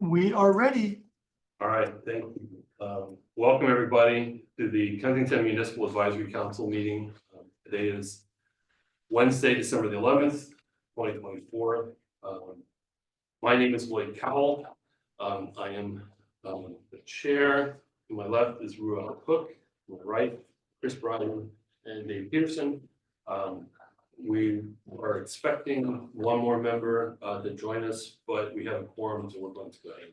We are ready. All right, thank you. Welcome everybody to the Kensington Municipal Advisory Council meeting. Today is Wednesday, December the 11th, 2024. My name is Lloyd Cowell. I am the chair. To my left is Ruel Cook. To my right, Chris Bryan and Dave Peterson. We are expecting one more member to join us, but we have a quorum, so we're going to go ahead.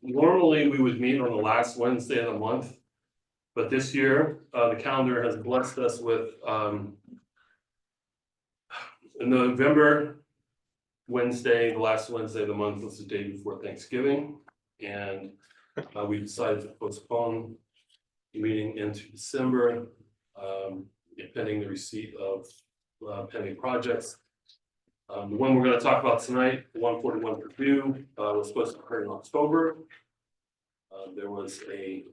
Normally we would meet on the last Wednesday of the month, but this year the calendar has blessed us with in November Wednesday, the last Wednesday of the month was the day before Thanksgiving, and we decided to postpone the meeting into December, pending the receipt of pending projects. The one we're going to talk about tonight, the 141 Purdue, was supposed to occur in October. There was a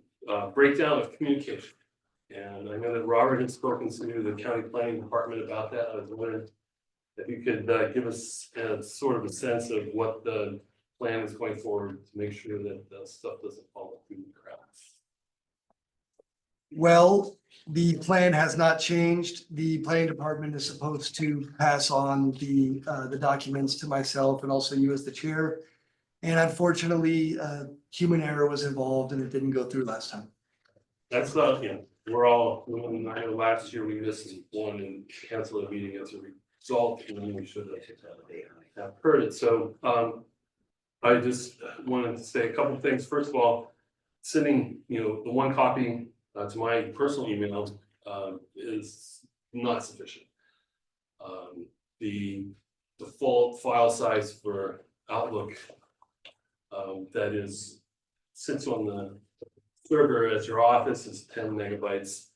breakdown of communication, and I know that Robert had spoken to the county planning department about that. I was wondering if you could give us sort of a sense of what the plan is going forward to make sure that the stuff doesn't fall through the cracks. Well, the plan has not changed. The planning department is supposed to pass on the documents to myself and also you as the chair. And unfortunately, human error was involved and it didn't go through last time. That's not, we're all, I know last year we missed one and canceled a meeting as a result, and then we should have heard it. So I just wanted to say a couple of things. First of all, sending, the one copy to my personal email is not sufficient. The default file size for Outlook that sits on the server at your office is 10 megabytes.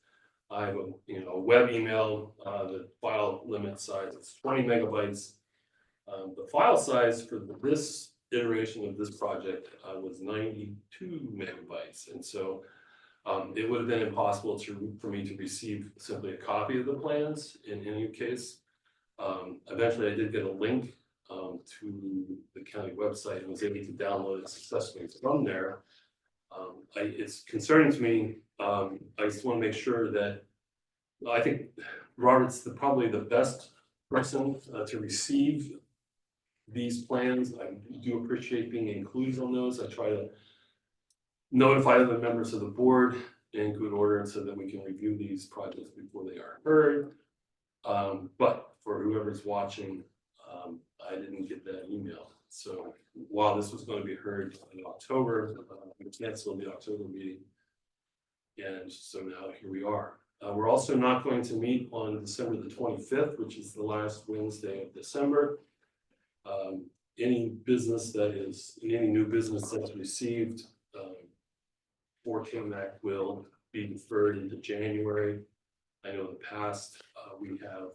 I have a web email, the file limit size is 20 megabytes. The file size for this iteration of this project was 92 megabytes, and so it would have been impossible for me to receive simply a copy of the plans in any case. Eventually I did get a link to the county website and was able to download it successfully from there. It's concerning to me. I just want to make sure that I think Robert's probably the best person to receive these plans. I do appreciate being included on those. I try to notify the members of the board in good order so that we can review these projects before they are heard. But for whoever's watching, I didn't get that email. So while this was going to be heard in October, we canceled the October meeting. And so now here we are. We're also not going to meet on December the 25th, which is the last Wednesday of December. Any business any new business that's received for KMAC will be deferred into January. I know in the past we have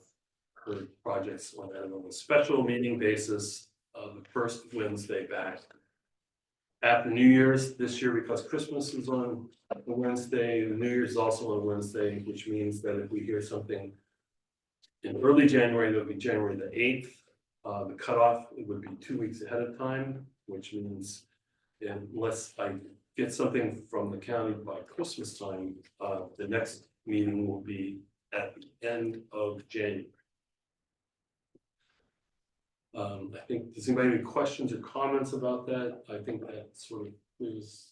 heard projects on a special meeting basis the first Wednesday back after New Year's this year, because Christmas is on a Wednesday, the New Year's is also on Wednesday, which means that if we hear something in early January, that'll be January the 8th. The cutoff, it would be 2 weeks ahead of time, which means unless I get something from the county by Christmas time, the next meeting will be at the end of January. I think, does anybody have any questions or comments about that? I think that sort of is.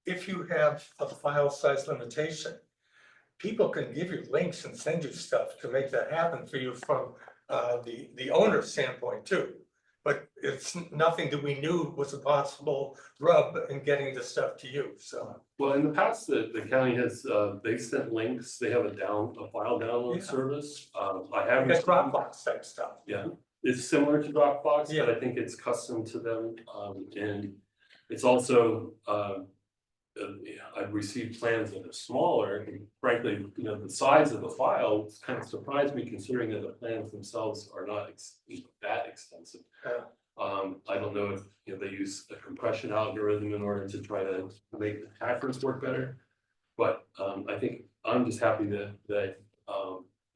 If you have a file size limitation, people can give you links and send you stuff to make that happen for you from the owner's standpoint too. But it's nothing that we knew was a possible rub in getting the stuff to you. So Well, in the past, the county has they sent links. They have a file download service. I have Dropbox type stuff. Yeah, it's similar to Dropbox, Yeah. but I think it's custom to them. And it's also I've received plans that are smaller. And frankly, the size of the file kind of surprised me, considering that the plans themselves are not that extensive. I don't know if they use a compression algorithm in order to try to make the hackers work better, but I think I'm just happy that the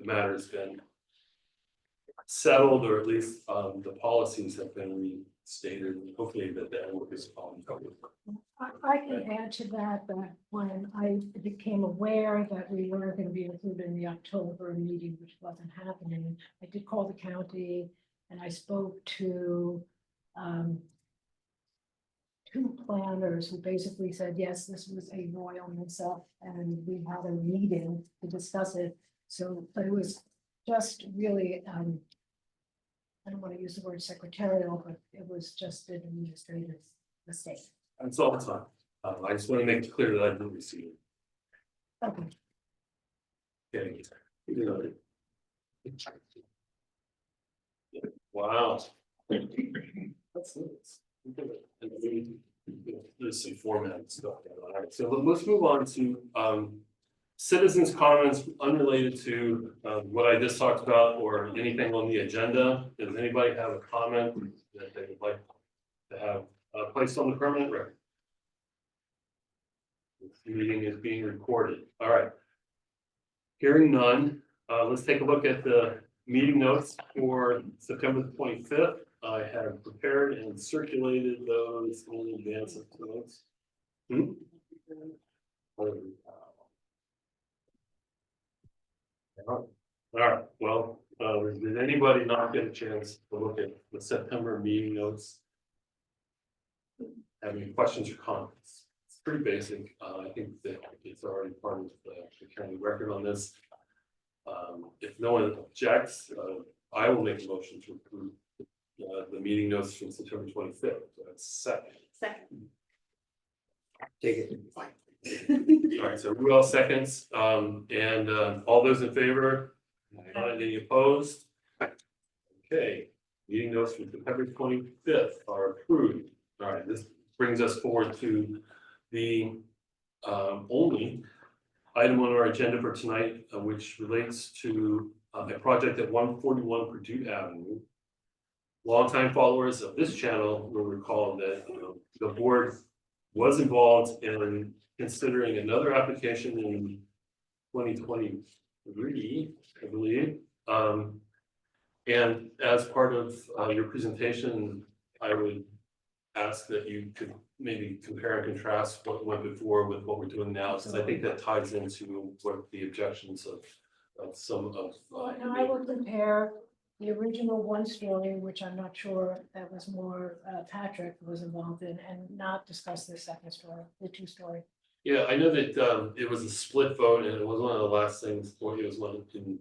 matter has been settled, or at least the policies have been restated, and hopefully that work is followed. I can add to that, that when I became aware that we were going to be included in the October meeting, which wasn't happening, I did call the county and I spoke to two planners who basically said, yes, this was a royal mix-up and we had a meeting to discuss it. So, but it was just really, I don't want to use the word secretarial, but it was just an administrative mistake. That's all the time. I just want to make it clear that I didn't receive it. Okay. Okay. You know, wow. That's nice. There's some format stuff going on. All right, so let's move on to citizens' comments unrelated to what I just talked about or anything on the agenda. Does anybody have a comment that they would like to have placed on the permanent record? This meeting is being recorded. All right. Hearing none, let's take a look at the meeting notes for September 25th. I have prepared and circulated those in advance of tonight's. All right, well, did anybody not get a chance to look at the September meeting notes? Have any questions or comments? It's pretty basic. I think that it's already part of the county record on this. If no one objects, I will make a motion to approve the meeting notes from September 25th. So that's second. Take it. All right, so who else seconds? And all those in favor? Any opposed? Okay, meeting notes from September 25th are approved. All right, this brings us forward to the only item on our agenda for tonight, which relates to a project at 141 Purdue Avenue. Longtime followers of this channel will recall that the board was involved in considering another application in 2023, I believe. And as part of your presentation, I would ask that you could maybe compare and contrast what went before with what we're doing now, because I think that ties into what the objections of some of. And I will compare the original one story, which I'm not sure that was more Patrick was involved in, and not discuss the second story, the two story. Yeah, I know that it was a split vote, and it was one of the last things, or it was one in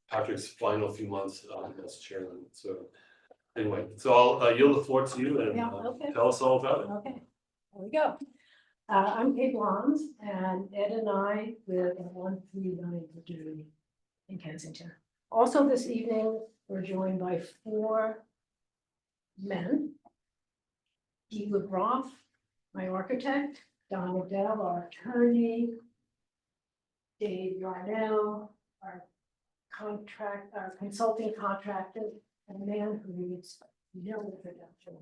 Patrick's final few months as chairman. So anyway, so I'll yield the floor to you and Yeah, okay. tell us all about it. Okay, there we go. I'm Kate Blons, and Ed and I live at 139 Purdue in Kensington. Also this evening, we're joined by four men. Ewood Roth, my architect, Don Adele, our attorney, Dave Yarnell, our consulting contractor, and a man who reads no introduction.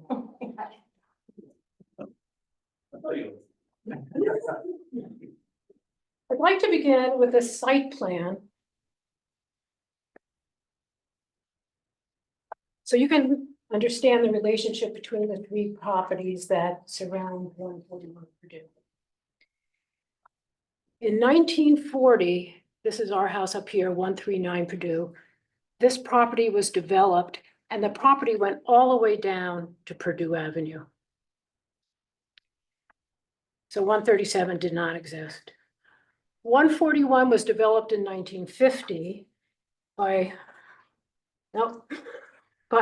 I'd like to begin with a site plan. So you can understand the relationship between the three properties that surround 141 Purdue. In 1940, this is our house up here, 139 Purdue. This property was developed and the property went all the way down to Purdue Avenue. So 137 did not exist. 141 was developed in 1950 by, no, go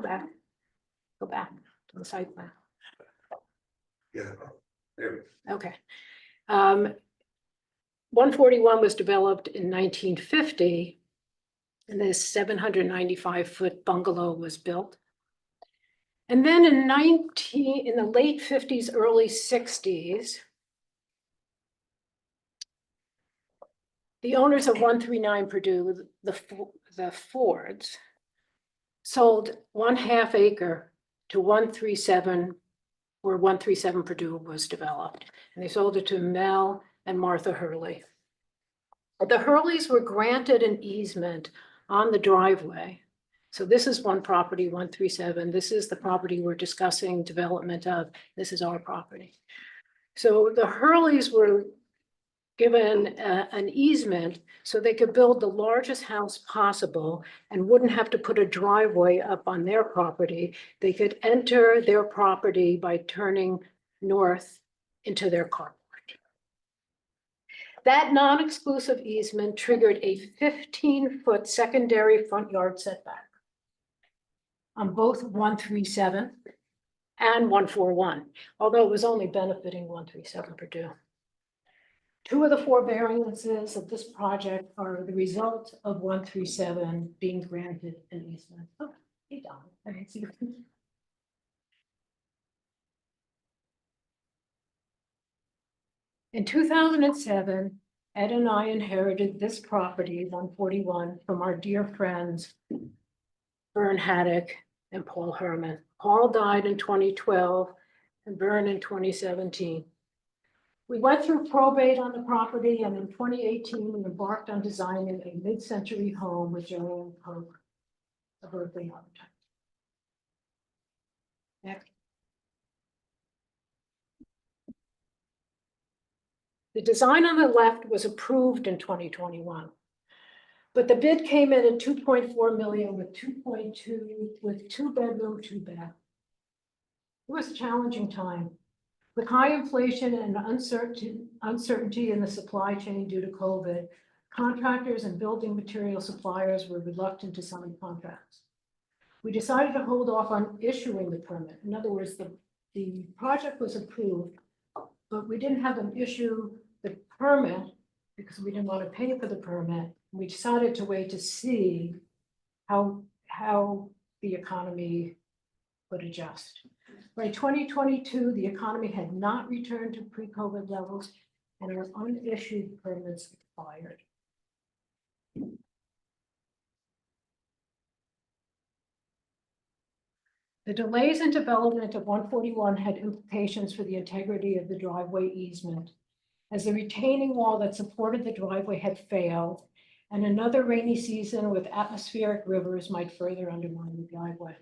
back to the site plan. Yeah, there. Okay. 141 was developed in 1950, and this 795-foot bungalow was built. And then in the late 50s, early 60s, the owners of 139 Purdue, the Fords, sold 1/2 acre to 137, where 137 Purdue was developed. And they sold it to Mel and Martha Hurley. The Hurleys were granted an easement on the driveway. So this is one property, 137. This is the property we're discussing development of. This is our property. So the Hurleys were given an easement so they could build the largest house possible and wouldn't have to put a driveway up on their property. They could enter their property by turning north into their carport. That non-exclusive easement triggered a 15-foot secondary front yard setback on both 137 and 141, although it was only benefiting 137 Purdue. 2 of the 4 variances of this project are the result of 137 being granted an easement. Oh, hey, Don, I didn't see you. In 2007, Ed and I inherited this property, 141, from our dear friends, Vern Haddock and Paul Herman. Paul died in 2012 and Vern in 2017. We went through probate on the property, and in 2018, we embarked on designing a mid-century home with Joanne Pope, a Berkeley architect. Next. The design on the left was approved in 2021, but the bid came in at 2.4 million with 2.2, with 2-bedroom, 2-bath. It was a challenging time. With high inflation and uncertainty in the supply chain due to COVID, contractors and building material suppliers were reluctant to sign contracts. We decided to hold off on issuing the permit. In other words, the project was approved, but we didn't have them issue the permit because we didn't want to pay for the permit. We decided to wait to see how the economy would adjust. By 2022, the economy had not returned to pre-COVID levels and our unissued permits expired. The delays in development of 141 had implications for the integrity of the driveway easement, as the retaining wall that supported the driveway had failed, and another rainy season with atmospheric rivers might further undermine the driveway.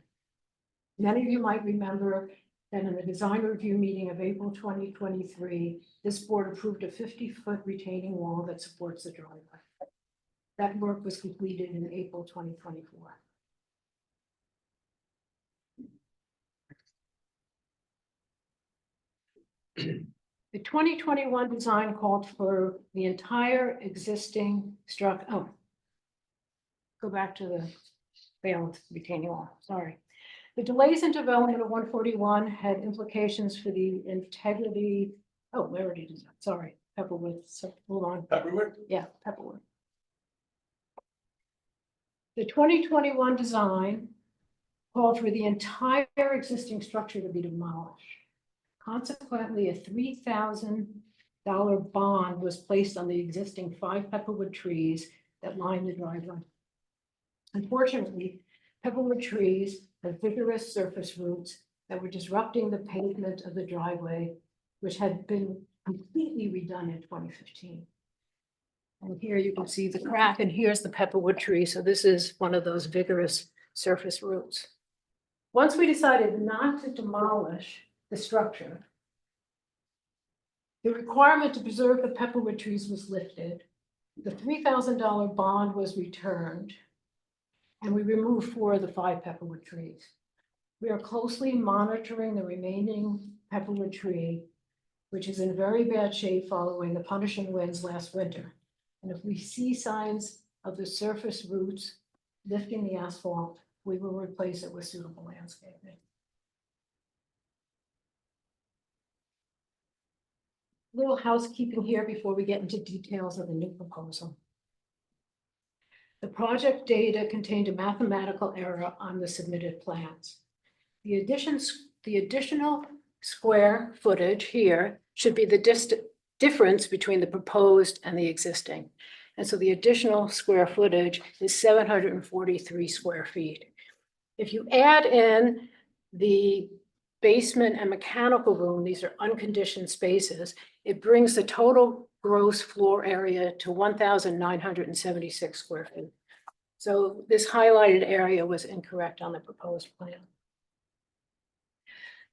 Many of you might remember that in the design review meeting of April 2023, this board approved a 50-foot retaining wall that supports the driveway. That work was completed in April 2024. The 2021 design called for the entire existing structure. Oh, go back to the failed retaining wall, sorry. The delays in development of 141 had implications for the integrity. Oh, we already did that, sorry, Pepperwood, so hold on. Pepperwood? Yeah, Pepperwood. The 2021 design called for the entire existing structure to be demolished. Consequently, a $3,000 bond was placed on the existing 5 Pepperwood trees that line the driveway. Unfortunately, Pepperwood trees have vigorous surface roots that were disrupting the pavement of the driveway, which had been completely redone in 2015. And here you can see the crack, and here's the Pepperwood tree. So this is one of those vigorous surface roots. Once we decided not to demolish the structure, the requirement to preserve the Pepperwood trees was lifted. The $3,000 bond was returned, and we removed 4 of the 5 Pepperwood trees. We are closely monitoring the remaining Pepperwood tree, which is in very bad shape following the punishing winds last winter. And if we see signs of the surface roots lifting the asphalt, we will replace it with suitable landscaping. Little housekeeping here before we get into details of the new proposal. The project data contained a mathematical error on the submitted plans. The additional square footage here should be the difference between the proposed and the existing. And so the additional square footage is 743 square feet. If you add in the basement and mechanical room, these are unconditioned spaces, it brings the total gross floor area to 1,976 square feet. So this highlighted area was incorrect on the proposed plan.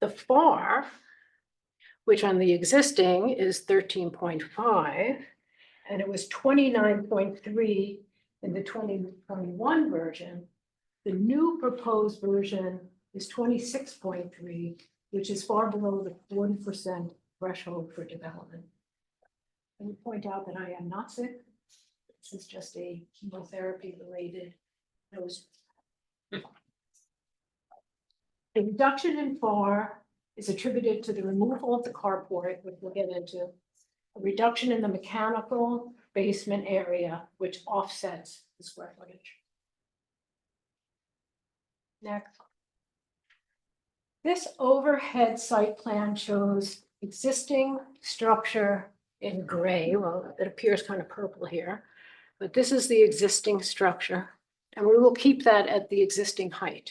The FAR, which on the existing is 13.5, and it was 29.3 in the 2021 version. The new proposed version is 26.3, which is far below the 40% threshold for development. I would point out that I am not sick. This is just a chemotherapy related nose. A reduction in FAR is attributed to the removal of the carport, which we'll get into. A reduction in the mechanical basement area, which offsets the square footage. Next. This overhead site plan shows existing structure in gray. Well, it appears kind of purple here, but this is the existing structure, and we will keep that at the existing height.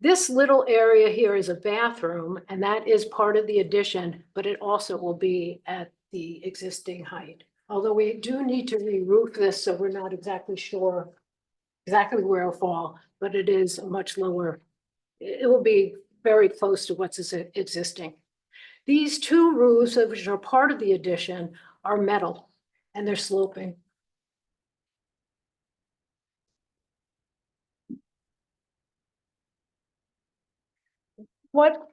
This little area here is a bathroom, and that is part of the addition, but it also will be at the existing height. Although we do need to re-roof this, so we're not exactly sure exactly where it'll fall, but it is much lower. It will be very close to what's existing. These two roofs, which are part of the addition, are metal, and they're sloping. What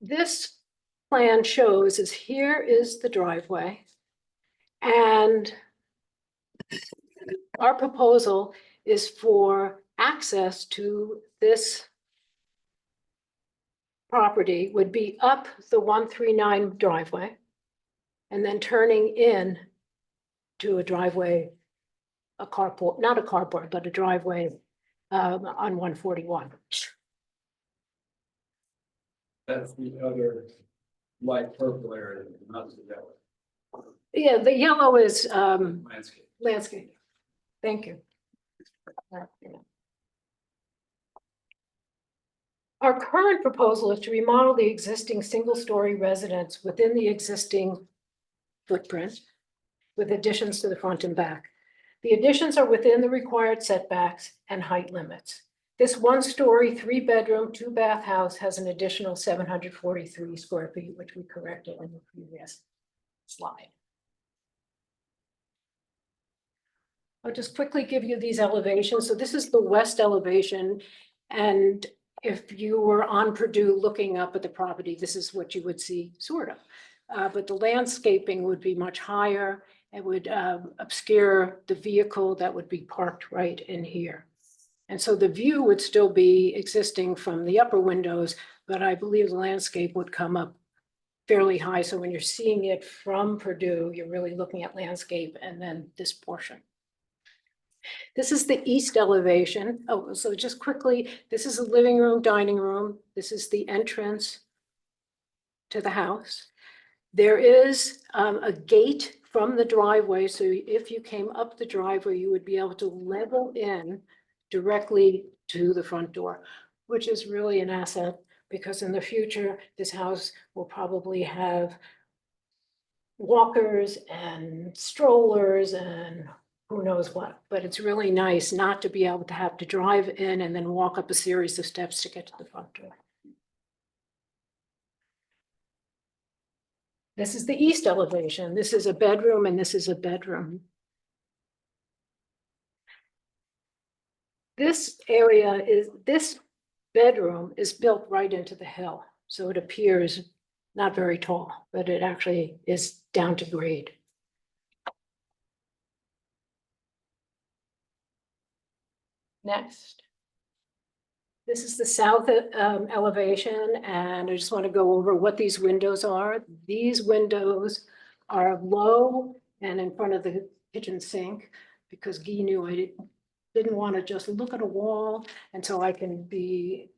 this plan shows is here is the driveway. And our proposal is for access to this property would be up the 139 driveway and then turning in to a driveway, a carport, not a carport, but a driveway on 141. That's the other light purple area, not the yellow Yeah, the yellow is landscape. landscape. Thank you. Our current proposal is to remodel the existing single-story residence within the existing footprint with additions to the front and back. The additions are within the required setbacks and height limits. This one-story, three-bedroom, two-bath house has an additional 743 square feet, which we corrected in the previous slide. I'll just quickly give you these elevations. So this is the west elevation. And if you were on Purdue looking up at the property, this is what you would see, sort of. But the landscaping would be much higher. It would obscure the vehicle that would be parked right in here. And so the view would still be existing from the upper windows, but I believe the landscape would come up fairly high. So when you're seeing it from Purdue, you're really looking at landscape and then this portion. This is the east elevation. Oh, so just quickly, this is a living room, dining room. This is the entrance to the house. There is a gate from the driveway. So if you came up the driveway, you would be able to level in directly to the front door, which is really an asset because in the future, this house will probably have walkers and strollers and who knows what, but it's really nice not to be able to have to drive in and then walk up a series of steps to get to the front door. This is the east elevation. This is a bedroom and this is a bedroom. This bedroom is built right into the hill. So it appears not very tall, but it actually is down to grade. Next. This is the south elevation, and I just want to go over what these windows are. These windows are low and in front of the kitchen sink because Guy knew I didn't want to just look at a wall, and so I can be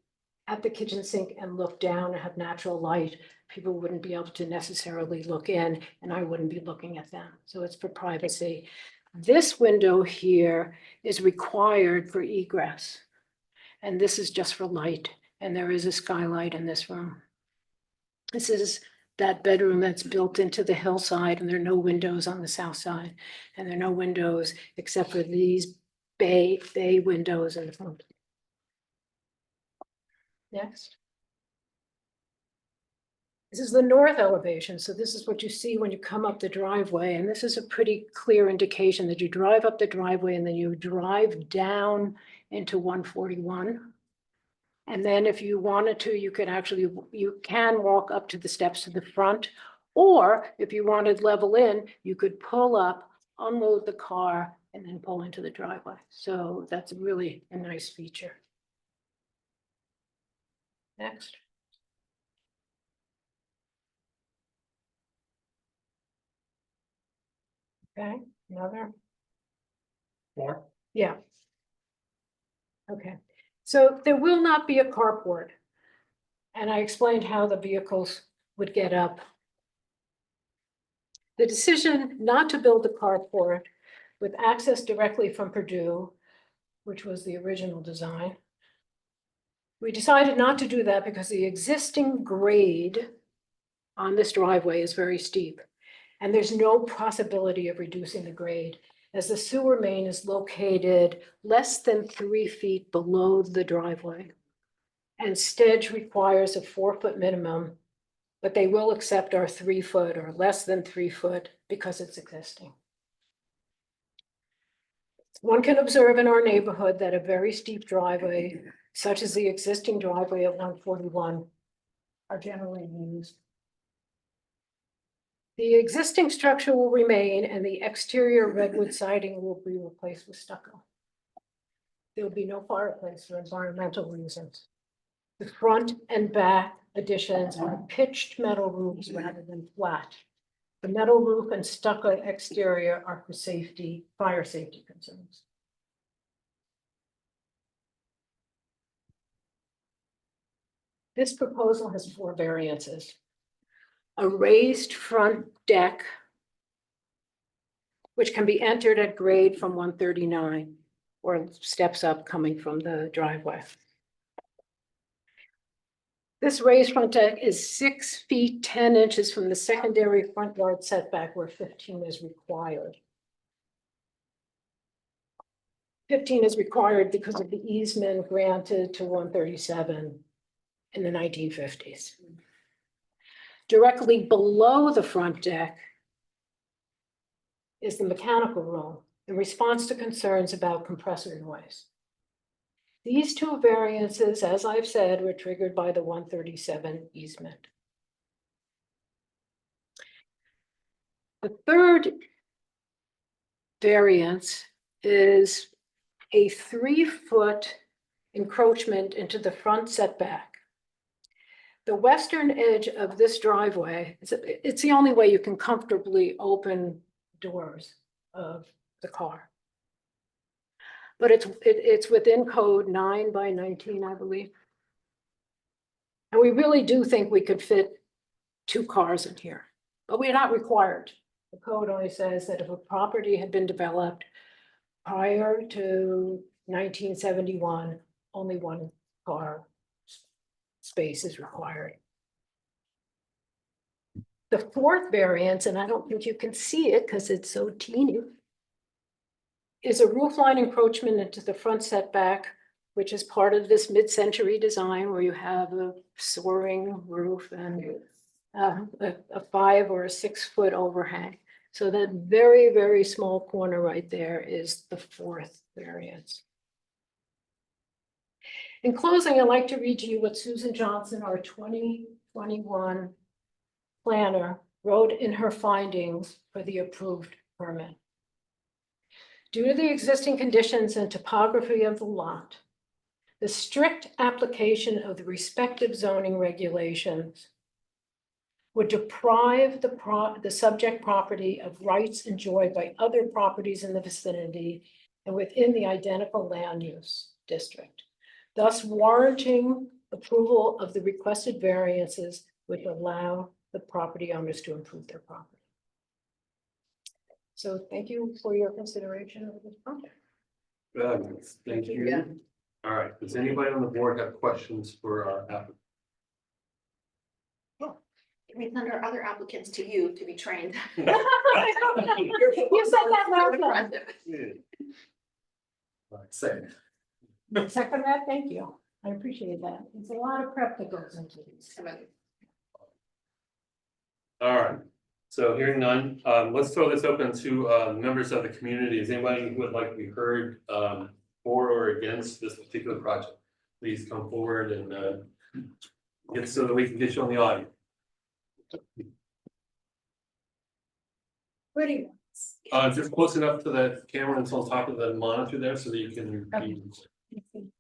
at the kitchen sink and look down and have natural light. People wouldn't be able to necessarily look in, and I wouldn't be looking at them. So it's for privacy. This window here is required for egress. And this is just for light. And there is a skylight in this room. This is that bedroom that's built into the hillside, and there are no windows on the south side. And there are no windows except for these bay windows in the front. Next. This is the north elevation, so this is what you see when you come up the driveway, and this is a pretty clear indication that you drive up the driveway and then you drive down into 141. And then if you wanted to, you can walk up to the steps to the front, or if you wanted level in, you could pull up, unload the car, and then pull into the driveway. So that's really a nice feature. Next. Okay, another. More? Yeah. Okay, so there will not be a carport. And I explained how the vehicles would get up. The decision not to build the carport with access directly from Purdue, which was the original design. We decided not to do that because the existing grade on this driveway is very steep. And there's no possibility of reducing the grade, as the sewer main is located less than 3 feet below the driveway. And Stedge requires a 4-foot minimum, but they will accept our 3 foot or less than 3 foot because it's existing. One can observe in our neighborhood that a very steep driveway, such as the existing driveway at 141, are generally used. The existing structure will remain and the exterior redwood siding will be replaced with stucco. There will be no fireplace for environmental reasons. The front and back additions are pitched metal roofs rather than flat. The metal roof and stucco exterior are for safety, fire safety concerns. This proposal has 4 variances. A raised front deck, which can be entered at grade from 139 or steps up coming from the driveway. This raised front deck is 6 feet 10 inches from the secondary front yard setback where 15 is required. 15 is required because of the easement granted to 137 in the 1950s. Directly below the front deck is the mechanical room in response to concerns about compressor noise. These 2 variances, as I've said, were triggered by the 137 easement. The third variance is a 3-foot encroachment into the front setback. The western edge of this driveway, it's the only way you can comfortably open doors of the car. But it's within code 9 by 19, I believe. And we really do think we could fit 2 cars in here, but we're not required. The code only says that if a property had been developed prior to 1971, only 1 car space is required. The 4th variance, and I don't think you can see it because it's so teeny, is a roofline encroachment into the front setback, which is part of this mid-century design where you have a soaring roof and a 5 or a 6 foot overhang. So that very, very small corner right there is the 4th variance. In closing, I'd like to read to you what Susan Johnson, our 2021 planner, wrote in her findings for the approved permit. Due to the existing conditions and topography of the lot, the strict application of the respective zoning regulations would deprive the subject property of rights enjoyed by other properties in the vicinity and within the identical land use district, thus warranting approval of the requested variances which allow the property owners to improve their property. So thank you for your consideration of this project. Fabulous. Thank you. All right, does anybody on the board have questions for our applicant? We send our other applicants to you to be trained. You said that last time. Same. Second that, thank you. I appreciate that. It's a lot of prep that goes into these. All right, so hearing none, let's throw this open to members of the community. Is anybody who would like to be heard for or against this particular project? Please come forward and get so that we can get you on the audio. Pretty. Just close enough to the camera and on top of the monitor there so that you can.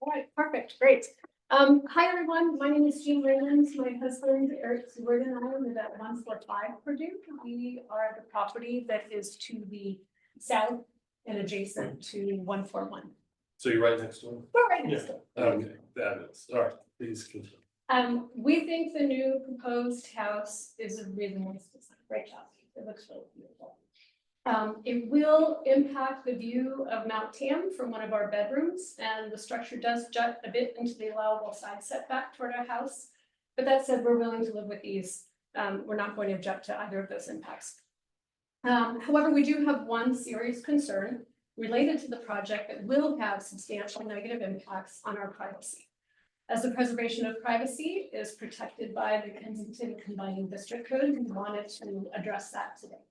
All right, perfect, great. Hi, everyone. My name is Jean Raymond. My husband, Eric Seward, and I live at 145 Purdue. We are the property that is to the south and adjacent to 141. So you're right next to him? We're right next to it. Okay, fabulous. All right, please continue. We think the new proposed house is a really nice design, great job. It looks really beautiful. It will impact the view of Mount Tam from one of our bedrooms, and the structure does jut a bit into the allowable side setback toward our house. But that said, we're willing to live with these. We're not going to object to either of those impacts. However, we do have one serious concern related to the project that will have substantial negative impacts on our privacy. As the preservation of privacy is protected by the Kensington Combining District Code, we wanted to address that today.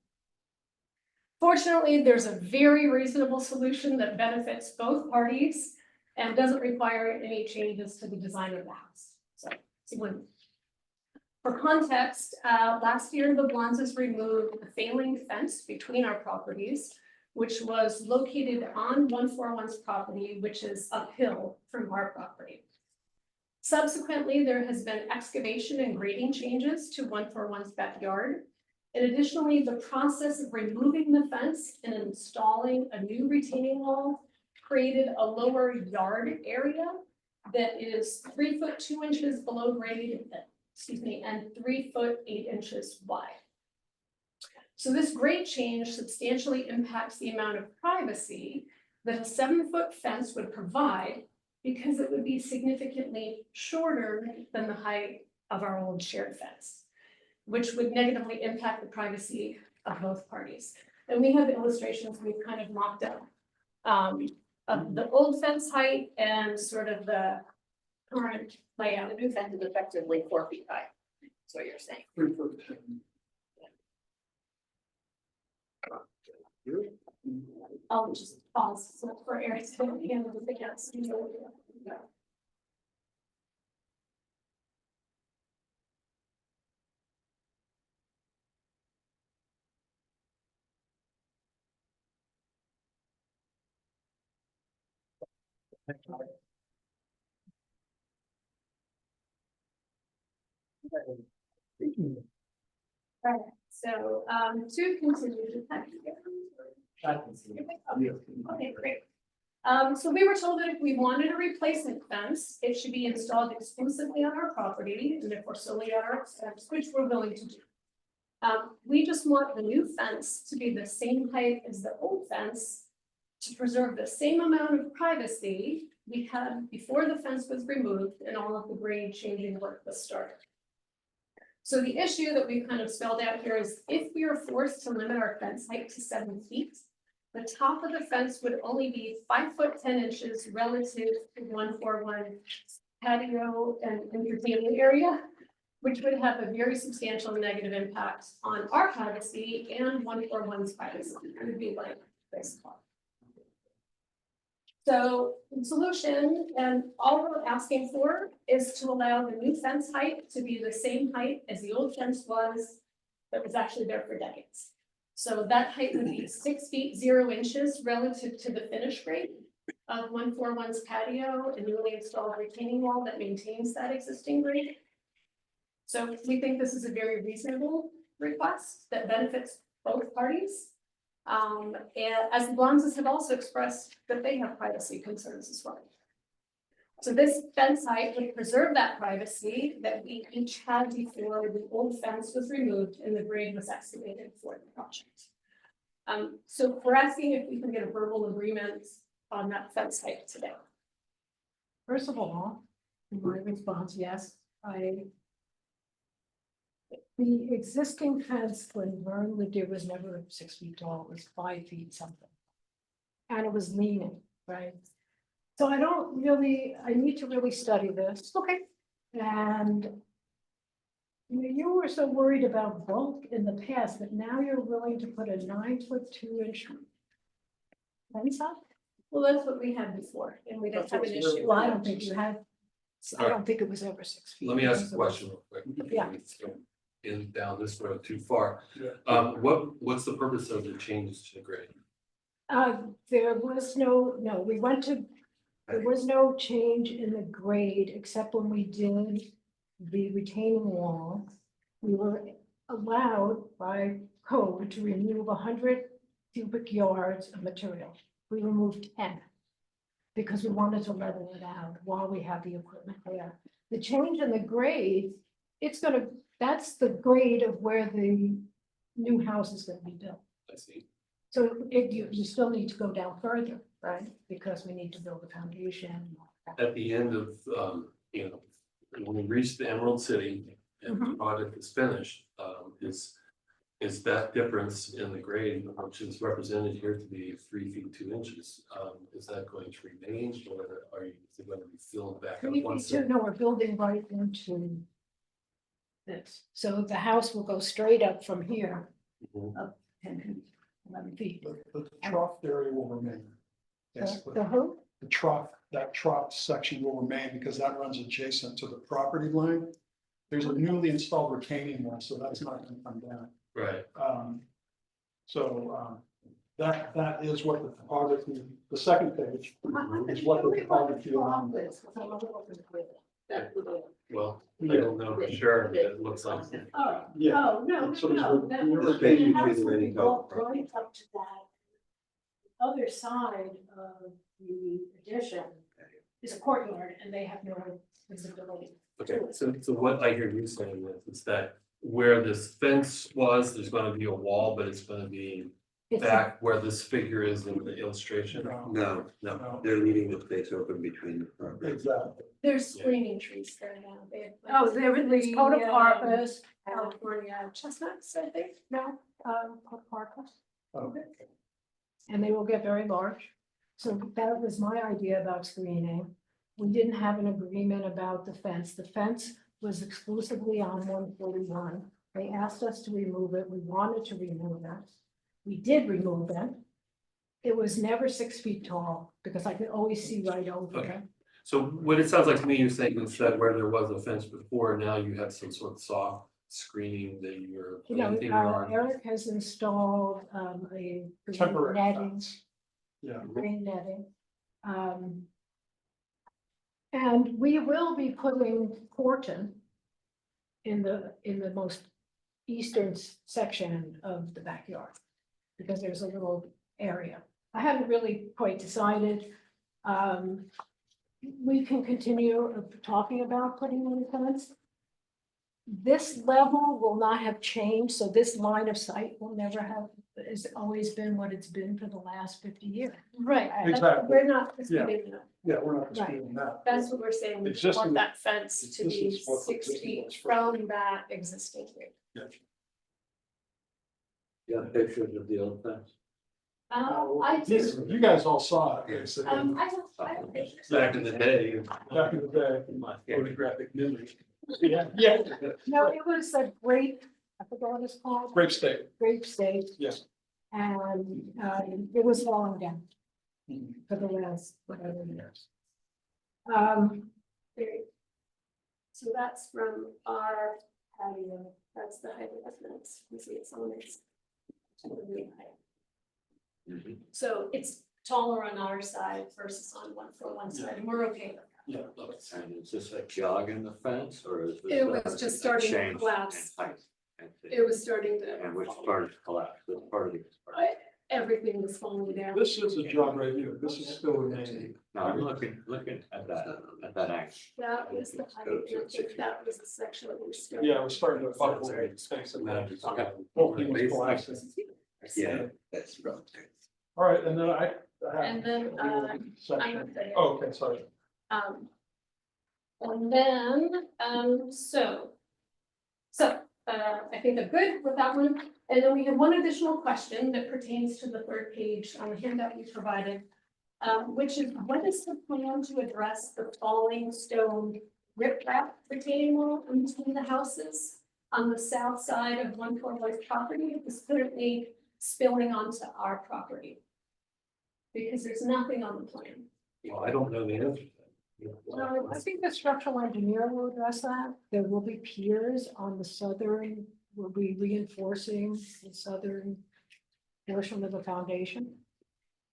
Fortunately, there's a very reasonable solution that benefits both parties and doesn't require any changes to the design of the house. So it's a win. For context, last year, the Blonzes removed a failing fence between our properties, which was located on 141's property, which is uphill from our property. Subsequently, there has been excavation and grading changes to 141's backyard. And additionally, the process of removing the fence and installing a new retaining wall created a lower yard area that is 3 foot 2 inches below grade, and 3 foot 8 inches wide. So this grade change substantially impacts the amount of privacy that a 7-foot fence would provide, because it would be significantly shorter than the height of our old shared fence, which would negatively impact the privacy of both parties. And we have illustrations we've kind of mocked up of the old fence height and sort of the current layout. The new fence is effectively 4 feet high. That's what you're saying. I'll just pause for Eric to handle the guests. Right, so, to continue. Okay, great. So we were told that if we wanted a replacement fence, it should be installed exclusively on our property and therefore solely at our expense, which we're willing to do. We just want the new fence to be the same height as the old fence to preserve the same amount of privacy we had before the fence was removed and all of the grade changing work was started. So the issue that we kind of spelled out here is if we are forced to limit our fence height to 7 feet, the top of the fence would only be 5 foot 10 inches relative to 141 patio and entertainment area, which would have a very substantial negative impact on our privacy and 141's privacy. It would be like this. So the solution, and all we're asking for, is to allow the new fence height to be the same height as the old fence was that was actually there for decades. So that height would be 6 feet 0 inches relative to the finish grade of 141's patio and newly installed retaining wall that maintains that existing grade. So we think this is a very reasonable request that benefits both parties. And as the Blonzes have also expressed that they have privacy concerns as well. So this fence height would preserve that privacy that we each had before the old fence was removed and the grade was excavated for the project. So we're asking if we can get a verbal agreement on that fence height today. First of all, in my response, yes, I The existing fence when Vern lived here was never 6 feet tall, it was 5 feet something. And it was leaning, right? So I need to really study this. Okay. And you were so worried about bulk in the past, but now you're willing to put a 9-foot 2-inch fence up? Well, that's what we had before, and we didn't have an issue. Well, I don't think you had, I don't think it was ever 6 feet. Let me ask a question real quick. Yeah. In down this road too far. Yeah. What's the purpose of the changes to the grade? There was there was no change in the grade, except when we did the retaining wall. We were allowed by code to remove 100 cubic yards of material. We removed 10. Because we wanted to level it out while we have the equipment there. The change in the grade, that's the grade of where the new house is gonna be built. I see. So you still need to go down further, right? Because we need to build a foundation. and all that. At the end of, when we reach the Emerald City and the project is finished, is that difference in the grade, which is represented here to be 3 feet 2 inches, is that going to remain, or is it going to be filled back up 3 feet once? 2, no, we're building right into this. So the house will go straight up from here, Mhm. up 10 feet, 11 feet. The trough area will remain. Basically, The who? the trough, that trough section will remain because that runs adjacent to the property line. There's a newly installed retaining wall, so that's not gonna come down. Right, That is what the topography, the second page is what the topography around. well, I don't know for sure, but it looks like. Oh, Yeah. oh, no, So no, there's no. a- that- you're the located house between the will be remaining built top Right up to that. Other side of the addition is a courtyard and they have no visibility. Okay, so what I hear you saying is that where this fence was, there's gonna be a wall, but it's gonna be It's back where this figure is in the illustration? No, No, they're leaving the space open between the property. Exactly. There's screening trees there now. They have, like, Oh, there was podocarpus, California chestnuts, I think. no, podocarpus. Okay. And they will get very large. So that was my idea about screening. We didn't have an agreement about the fence. The fence was exclusively on 141. They asked us to remove it. We wanted to remove it. We did remove it. It was never 6 feet tall because I could always see right over Okay. it. so what it sounds like to me, you're saying is that where there was a fence before, now you have some sort of soft screening that you're You know, planting on. Eric has installed a green Temporary netting. fence. Yeah. Green netting. And we will be putting Horton in the most eastern section of the backyard. Because there's a little area. I haven't really quite decided. We can continue talking about putting in a fence. This level will not have changed, so this line of sight will never have, it's always been what it's been for the last 50 years. Right. That's- Exactly. We're not Yeah. disputing that. Yeah, we're not disputing that. That's what we're saying. We just Existing- want that fence to this be is what the 6 existing feet was for. from that existing grade. Yeah, pictures of the old fence. I do. You guys all saw it, basically, I have pictures. Back in the day, back in the day. My photographic memory. Yeah, No, it was a grape, I forgot what it's called. grape state, Grape state, yes. and it was falling down for the last whatever years. Very- So that's from our patio, that's the height of the fence, you see it's on its. So it's taller on our side versus on one side, and we're okay with that. Yeah. And is this a jog in the fence or is this? It was a just starting to change in collapse. height? It was starting And which to, started to collapse, this part of the. everything was falling down. This is a job right here, this is still remaining. No, I'm looking at that angle. That was the height, and I think that was the section that was still. Yeah, we're starting to buckle there, basically. Okay. Whole thing was collapsing. Yeah, that's right. All right, and then I have. And then, I'm Section. not there. Oh, okay, sorry. And then, I think I'm good with that one. And then we have one additional question that pertains to the third page on the handout you provided. Which is, what is the plan to address the falling stone riprap retaining wall in between the houses on the south side of 141 property? It is currently spilling onto our property. Because there's nothing on the plan. Well, I don't know the answer to that. Well, I think the structural engineer will address that. There will be piers on the southern, will be reinforcing the southern portion of the foundation.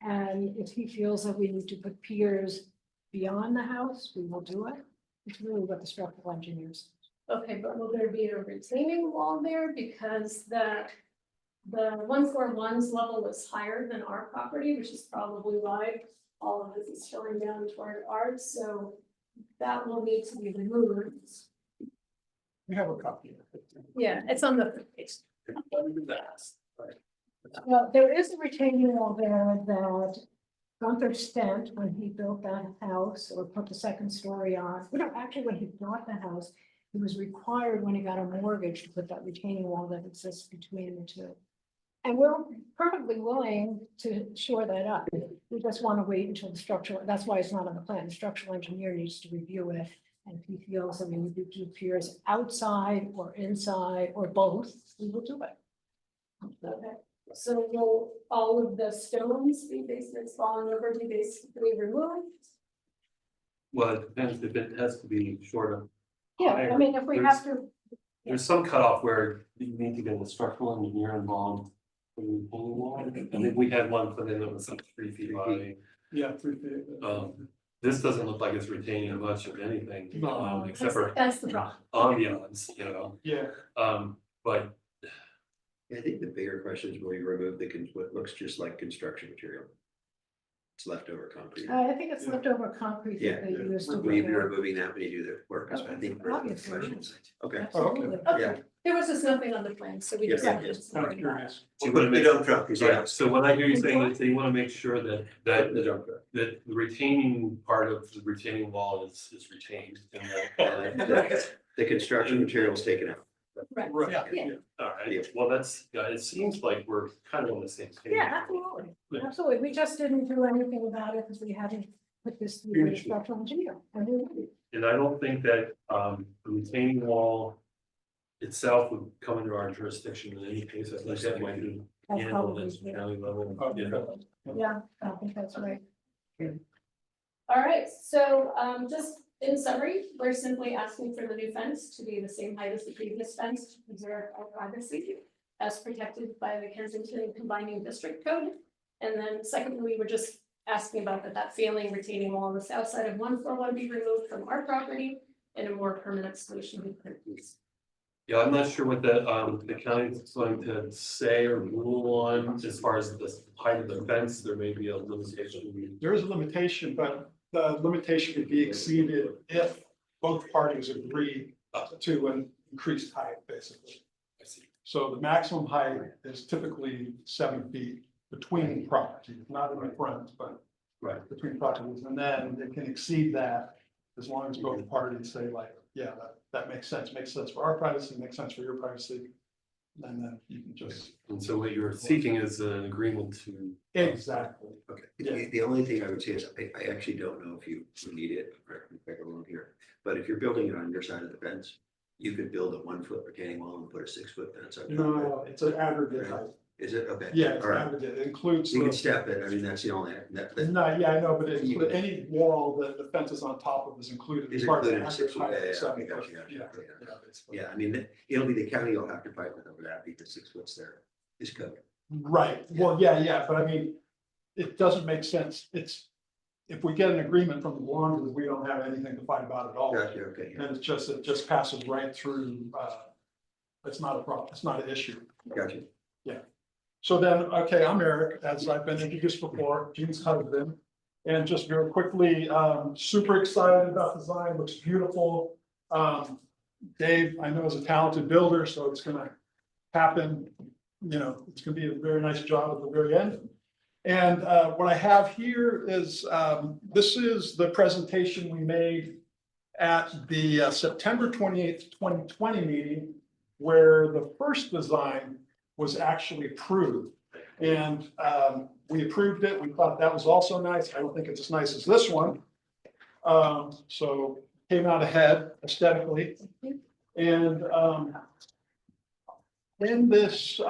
And if he feels that we need to put piers beyond the house, we will do it. It's really what the structural engineers. Okay, but will there be a retaining wall there? Because the 141's level is higher than our property, which is probably why all of this is showing down toward ours, so that will need to be removed. We have a copy. Yeah, it's on the page. Well, there is a retaining wall there that Gunther Stent, when he built that house or put the second story on, well, no, actually, when he bought the house, he was required when he got a mortgage to put that retaining wall that exists between the two. And we're perfectly willing to shore that up. We just want to wait until the structural, that's why it's not on the plan. The structural engineer needs to review it. And if he feels that we need to do piers outside or inside or both, we will do it. Okay, so will all of the stones be basements falling over be basically removed? Well, it depends if it has to be short of. Yeah, I mean, if we have to, There's some cutoff where you need to get a structural engineer involved. For the retaining wall. I think we had one put in that was like 3 feet high. Yeah, 3 feet. This doesn't look like it's retaining much of anything, No. except for That's the problem. ambiance, you know, Yeah, but I think the bigger question is will you remove what looks just like construction material? It's leftover concrete. I think it's leftover concrete Yeah, that they use to. Will you be repair. removing that when you do the work? Is what I think. Obviously. Questions. Okay. Absolutely. Yeah. Okay, there was just nothing on the plan, so we just. Yeah, have to- kind of curious. So put the dump truck is yeah, out. so what I hear you saying is that you wanna make sure that The dump truck. that the retaining part of the retaining wall is retained. And The construction material is taken out. Right. Right. Yeah. all right, well, that's, yeah, it seems like we're kind of on the same page. Yeah, absolutely. Yeah. Absolutely. We just didn't do anything about it because we hadn't put this through the structural engineer. And we will. And I don't think that the retaining wall itself would come under our jurisdiction in any case. I think that might be That's handled probably at the true. county level. Okay. you know. Yeah, I think that's right. All right, so just in summary, we're simply asking for the new fence to be the same height as the previous fence to preserve our privacy as protected by the Kensington Combining District Code. And then secondly, we're just asking about that failing retaining wall on the south side of 141 be removed from our property and a more permanent solution be put in place. Yeah, I'm not sure what the county is going to say or rule on as far as the height of the fence. There may be a limitation. There is a limitation, but the limitation could be exceeded if both parties agree to an increased height, basically. I see. So the maximum height is typically 7 feet between properties, not in the front, but Right. between properties. And then they can exceed that as long as both parties say like, yeah, that makes sense for our privacy, makes sense for your privacy. And then you can just. And so what you're seeking is an agreement to. Exactly. Okay, Yeah. the only thing I would say is I actually don't know if you need it, correct me if I'm wrong here. But if you're building it on your side of the fence, you could build a 1 foot retaining wall and put a 6 foot fence on top of No, it's an aggregate height. it. Is it? Okay. Yeah, it's All right. aggregate. It includes. You can the- step it. I mean, that's the only, No, yeah, I know, but it includes any wall that the fence is on top of is included. Is as part of the included in 6 foot. aggregate height of Yeah, 7 yeah, foot. gotcha, gotcha, Yeah, basically. Yeah, I mean, it'll be the county will have to fight with over that because 6 foot's there is code. Right, well, yeah, but I mean, it doesn't make sense. If we get an agreement from the lawyers, we don't have anything to fight about at all. Gotcha, okay. And it just passes right through, it's not a problem, it's not an issue. Gotcha. So then, okay, I'm Eric, as I've been introduced before, Gene's husband. And just very quickly, super excited about the design, looks beautiful. Dave, I know is a talented builder, so it's gonna happen. You know, it's gonna be a very nice job at the very end. And what I have here is, this is the presentation we made at the September 28th, 2020 meeting. where the first design was actually approved. And we approved it. We thought that was also nice. I don't think it's as nice as this one. So came out ahead aesthetically. And in this,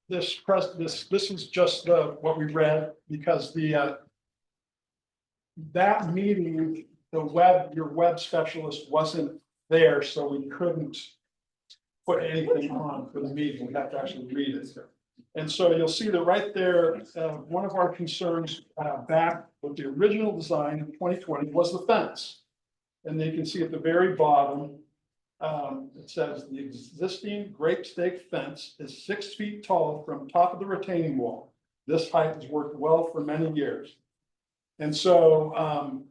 this is just what we read, because that meeting, your web specialist wasn't there, so we couldn't put anything on for the meeting. We have to actually read it. And so you'll see that right there, one of our concerns back with the original design in 2020 was the fence. And then you can see at the very bottom, it says the existing grape stake fence is 6 feet tall from top of the retaining wall. This height has worked well for many years. And so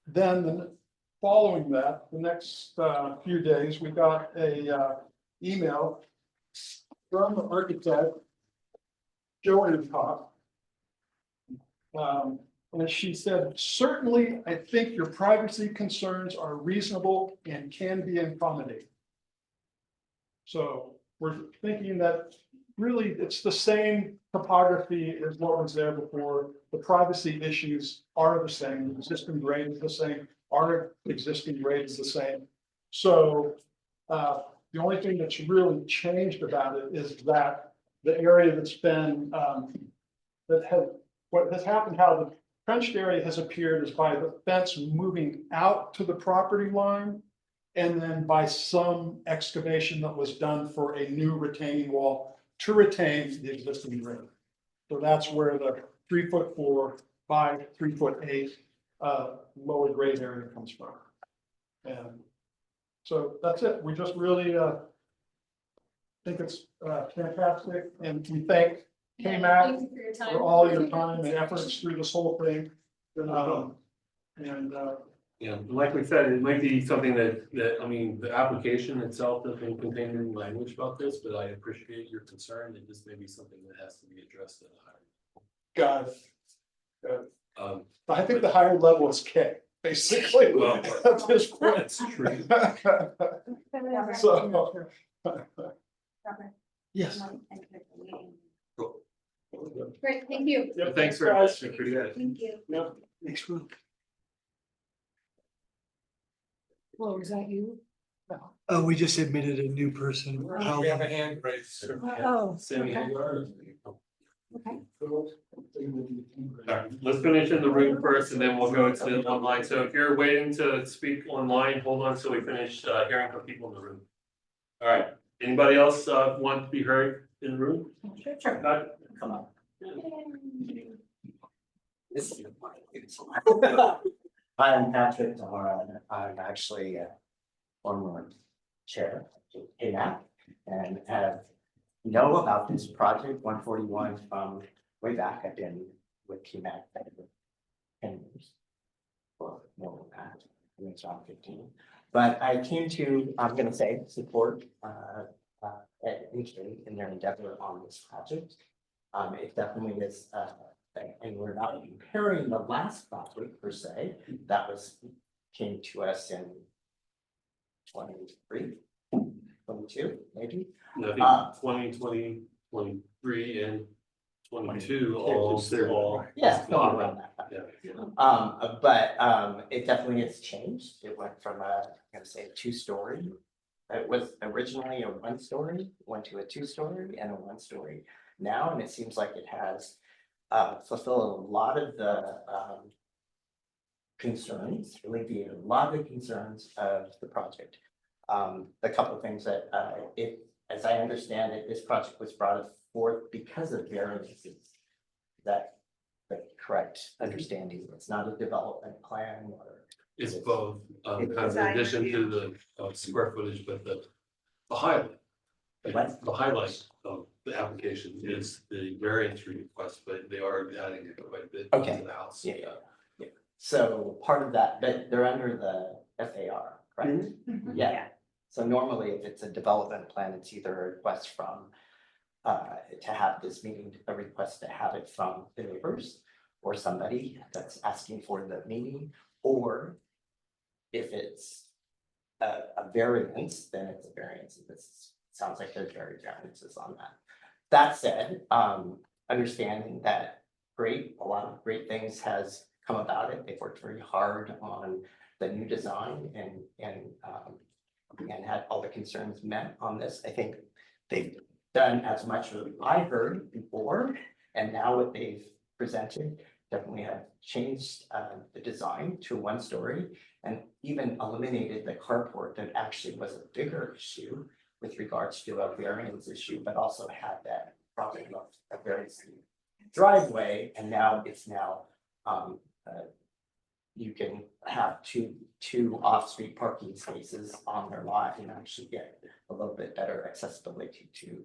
then following that, the next few days, we got a email from the architect, Joanne Cobb. And she said, certainly, I think your privacy concerns are reasonable and can be accommodated. So we're thinking that really it's the same topography as what was there before. The privacy issues are the same, the existing grade is the same, our existing grade is the same. So the only thing that's really changed about it is that the area that's been, what has happened, how the trenched area has appeared is by the fence moving out to the property line, and then by some excavation that was done for a new retaining wall to retain the existing grade. So that's where the 3'4" by 3'8" lower grade area comes from. And so that's it. We just really think it's fantastic, and we thank Thank KMAC you for your time. for all your time and efforts through this whole thing. Yeah, like we said, it might be something that, I mean, the application itself doesn't contain any language about this, but I appreciate your concern. It just may be something that has to be addressed at a higher. Got it. Um, I think the higher level is K, basically. Well, At this point. that's true. So. Yes. Great, thank you. Yep, Thanks very much. guys. Appreciate it. Thank you. Yeah. Next one. Well, is that you? Oh, we just admitted a new person. We have a hand raised. Oh, Sammy, okay. you are. Okay. All right, let's finish in the room first, and then we'll go to the online. So if you're waiting to speak online, hold on till we finish hearing from people in the room. All right, anybody else want to be heard in the room? Sure. Not- Come on. This is Hi, I'm Patrick Tahara, and I'm actually a former chair of KMAC and have know about this project 141 from way back. I've been with KMAC for 10 years. Or more than that, I think it's around 15. But I came to, I'm gonna say, support NK in their endeavor on this project. It definitely is, and we're not comparing the last project per se, that came to us in 23, 22, maybe. I think 2020, 23, and 22, all. Yeah, somewhere around that. Yeah. But it definitely has changed. It went from I'm gonna say a 2-story. It was originally a 1-story, went to a 2-story and a 1-story now, and it seems like it has fulfilled a lot of the concerns, alleviated a lot of the concerns of the project. The couple of things that as I understand it, this project was brought forth because of variances. That the correct understanding? It's not a development plan or. It's both, kind of in Design addition to review. the square footage, but the highlight. What? The highlight of the application is the variance request, but they are adding quite a bit Okay. to the house. Yeah. So part of that, but they're under the FAR, correct? Yeah. So normally if it's a development plan, it's either a request from to have this meeting, a request to have it from the neighbors or somebody that's asking for the meeting, or if it's a variance, then it's a variance. This sounds like there's variances on that. That said, understanding that a lot of great things has come about it. They've worked very hard on the new design and had all the concerns met on this. I think they've done as much as I heard before, and now what they've presented definitely have changed the design to 1 story and even eliminated the carport that actually was a bigger issue with regards to a variance issue, but also had that problem of a very steep driveway, and now it's you can have two off-street parking spaces on their lot and actually get a little bit better accessibility to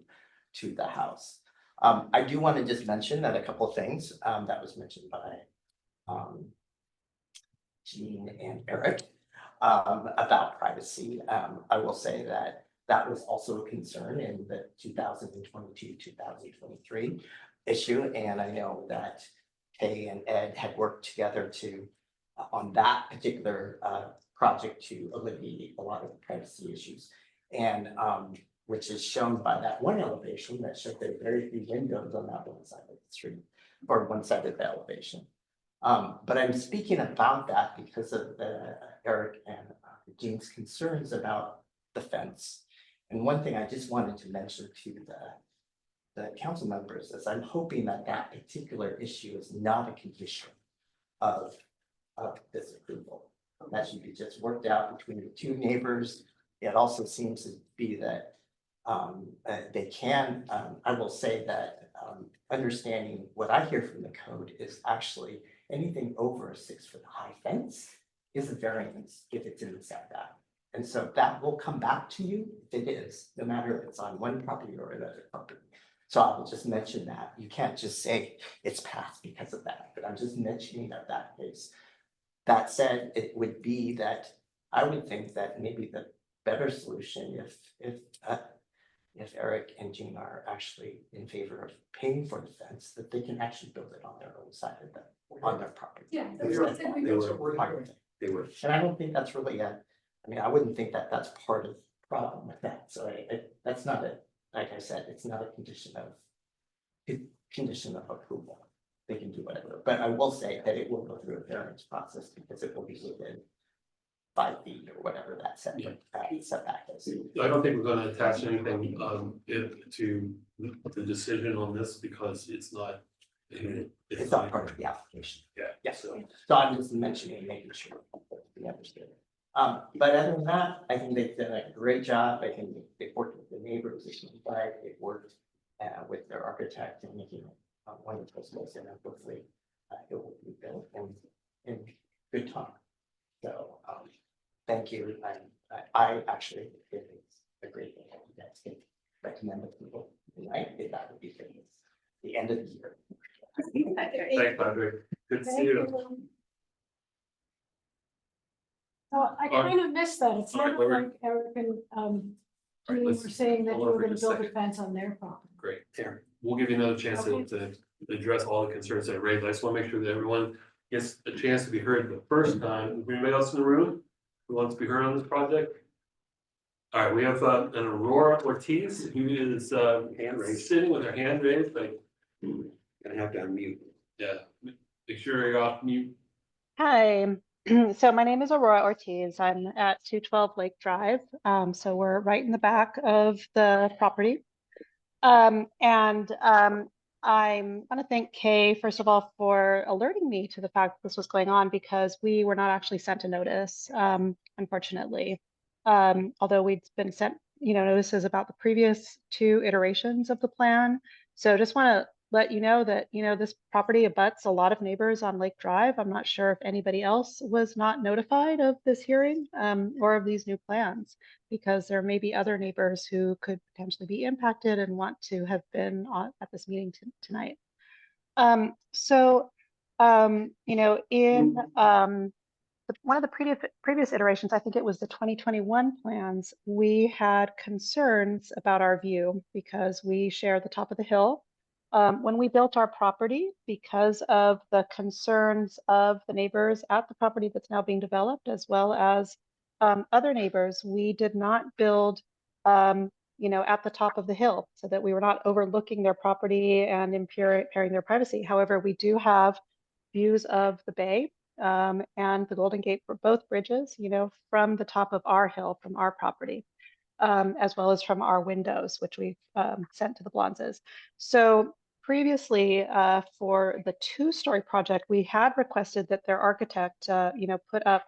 the house. I do want to just mention that a couple of things that was mentioned by Jean and Eric about privacy. I will say that was also a concern in the 2022-2023 issue, and I know that Kay and Ed had worked together on that particular project to alleviate a lot of the privacy issues, and which is shown by that one elevation that showed there are very few windows on that one side of the street, or one side of the elevation. But I'm speaking about that because of Eric and Jean's concerns about the fence. And one thing I just wanted to mention to the council members is I'm hoping that that particular issue is not a condition of this approval. That should be just worked out between the two neighbors. It also seems to be that they can, I will say that understanding what I hear from the code is actually anything over a 6-foot high fence is a variance if it's in the setback. And so that will come back to you if it is, no matter if it's on one property or another property. So I will just mention that you can't just say it's passed because of that, but I'm just mentioning that case. That said, it would be that I would think that maybe the better solution if Eric and Jean are actually in favor of paying for the fence, that they can actually build it on their own side of on their property. Yeah. They were. And I don't think that's really I wouldn't think that that's part of the problem with that. So that's not like I said, it's not a condition of approval. They can do whatever, but I will say that it will go through a variance process because it will be within 5 feet or whatever that setback is. I don't think we're gonna attach anything to the decision on this because it's not. It's not part of the application. Yeah. Yes, so I'm just mentioning, making sure we understand. But other than that, I think they've done a great job. I think they've worked with the neighbors, they've worked with their architect and making it wonderful space, and hopefully it will be built in good time. So thank you. I actually think it's a great thing that you guys can recommend to people tonight. If that would be for the end of the year. Thanks, Patrick. Good to see you. So I kind of missed that. It All right, sounded Larry. like Eric and Jean let's were saying that you hold on were for gonna just a build a second. fence on their property. Great. We'll give you another chance Okay. to address all the concerns that I raised. I just want to make sure that everyone gets a chance to be heard the first time. Anybody else in the room who wants to be heard on this project? All right, we have an Aurora Ortiz who is sitting with her hand raised, like, Gonna have to unmute. yeah, make sure you're off mute. Hi, so my name is Aurora Ortiz. I'm at 212 Lake Drive. So we're right in the back of the property. I want to thank Kay, first of all, for alerting me to the fact that this was going on because we were not actually sent a notice, unfortunately. Although we'd been sent, notices about the previous 2 iterations of the plan. So just want to let you know that, this property abuts a lot of neighbors on Lake Drive. I'm not sure if anybody else was not notified of this hearing or of these new plans, because there may be other neighbors who could potentially be impacted and want to have been at this meeting tonight. In one of the previous iterations, I think it was the 2021 plans, we had concerns about our view because we share the top of the hill. When we built our property, because of the concerns of the neighbors at the property that's now being developed, as well as other neighbors, we did not build, at the top of the hill so that we were not overlooking their property and impairing their privacy. However, we do have views of the bay and the Golden Gate for both bridges, from the top of our hill, from our property, as well as from our windows, which we've sent to the Blonzes. So previously, for the two-story project, we had requested that their architect, put up,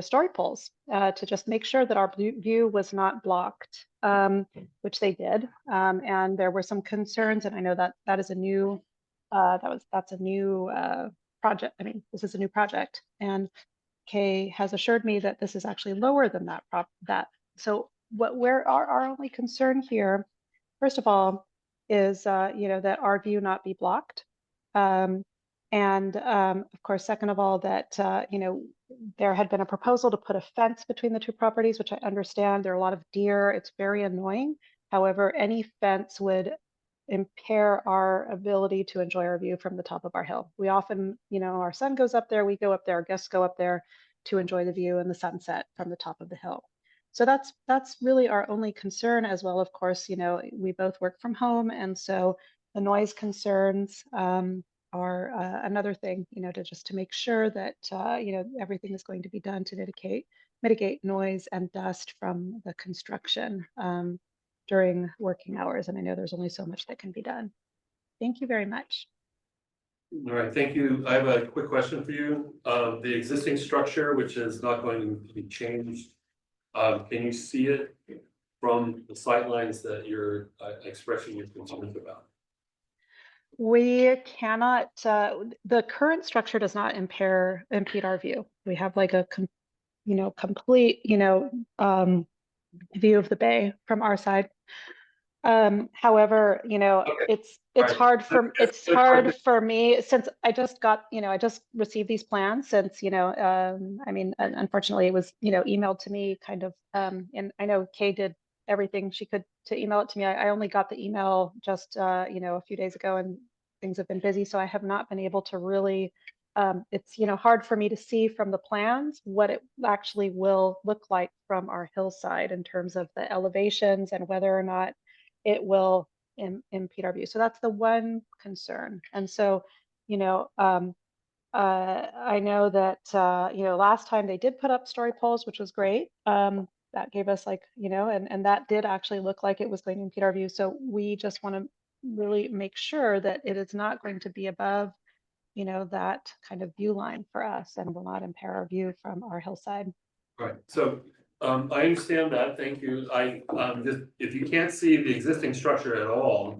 story poles to just make sure that our view was not blocked, which they did. And there were some concerns, and I know that that is a new, that's a new project. I mean, this is a new project, and Kay has assured me that this is actually lower than that. So where our only concern here, first of all, is that our view not be blocked. And of course, second of all, that there had been a proposal to put a fence between the two properties, which I understand. There are a lot of deer. It's very annoying. However, any fence would impair our ability to enjoy our view from the top of our hill. We often, our son goes up there, we go up there, our guests go up there to enjoy the view and the sunset from the top of the hill. So that's really our only concern, as well. Of course, we both work from home, and so the noise concerns are another thing, to make sure that everything is going to be done to mitigate noise and dust from the construction during working hours. And I know there's only so much that can be done. Thank you very much. All right, thank you. I have a quick question for you. The existing structure, which is not going to be changed, can you see it from the sight lines that you're expressing your concerns about? We cannot, the current structure does not impede our view. We have like a, complete, view of the bay from our side. However, it's Right. hard for me, since I just got, I just received these plans since, unfortunately it was, emailed to me kind of, and I know Kay did everything she could to email it to me. I only got the email just, a few days ago, and things have been busy, so I have not been able to really, it's, hard for me to see from the plans what it actually will look like from our hillside in terms of the elevations and whether or not it will impede our view. So that's the one concern. And so, I know that, last time they did put up story poles, which was great. That gave us and that did actually look like it was going to impede our view. So we just want to really make sure that it is not going to be above, that kind of view line for us, and will not impair our view from our hillside. Right, so I understand that, thank you. I just, if you can't see the existing structure at all.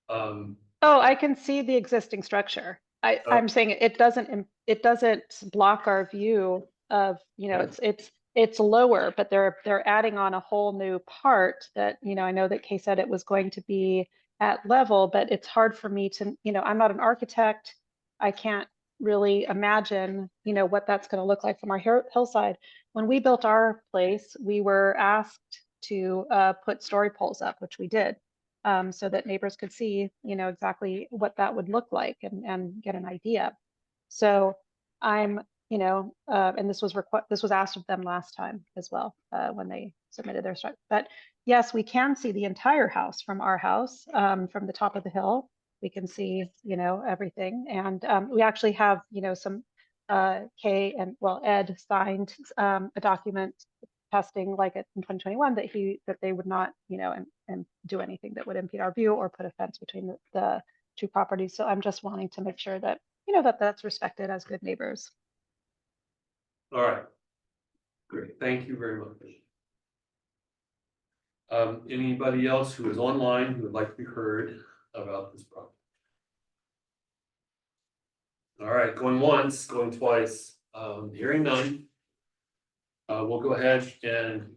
Oh, I can see the existing structure. I'm saying it doesn't block our view of, it's lower, but they're adding on a whole new part that, I know that Kay said it was going to be at level, but it's hard for me to, I'm not an architect. I can't really imagine, what that's going to look like from our hillside. When we built our place, we were asked to put story poles up, which we did, so that neighbors could see, exactly what that would look like and get an idea. So I'm, and this was asked of them last time as well, when they submitted their structure. But yes, we can see the entire house from our house, from the top of the hill. We can see, everything. And we actually have, some Kay and Ed signed a document testing like it in 2021 that they would not, and do anything that would impede our view or put a fence between the two properties. So I'm just wanting to make sure that, that's respected as good neighbors. All right. Great, thank you very much. Anybody else who is online who would like to be heard about this problem? All right, going once, going twice, hearing none. We'll go ahead and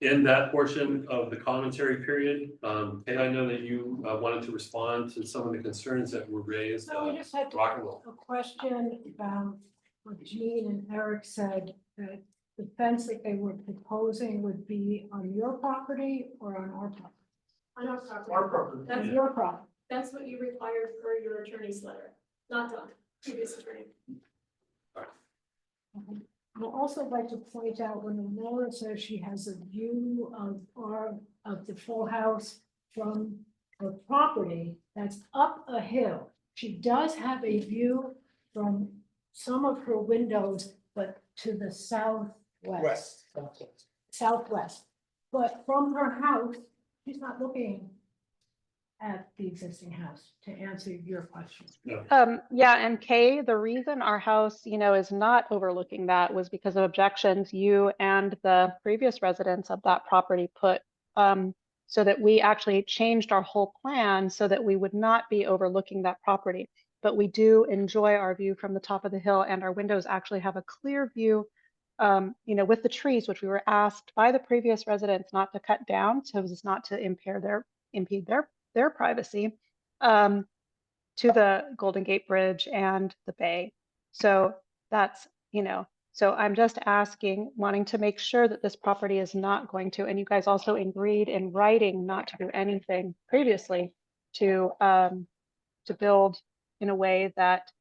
end that portion of the commentary period. Kay, I know that you wanted to respond to some of the concerns that were raised. No, we just had rock and roll. a question about what Jean and Eric said, that the fence that they were proposing would be on your property or on our property? On our property. Our property. That's your property. That's what you required for your attorney's letter, not the previous attorney. I'd also like to point out when Laura says she has a view of the full house from her property, that's up a hill. She does have a view from some of her windows, but to the southwest, southwest. But from her house, she's not looking at the existing house, to answer your question. Yeah, and Kay, the reason our house, is not overlooking that was because of objections you and the previous residents of that property put, so that we actually changed our whole plan so that we would not be overlooking that property. But we do enjoy our view from the top of the hill, and our windows actually have a clear view, with the trees, which we were asked by the previous residents not to cut down, so as not to impede their privacy, to the Golden Gate Bridge and the bay. So that's, so I'm just asking, wanting to make sure that this property is not going to, and you guys also agreed in writing not to do anything previously to build in a way that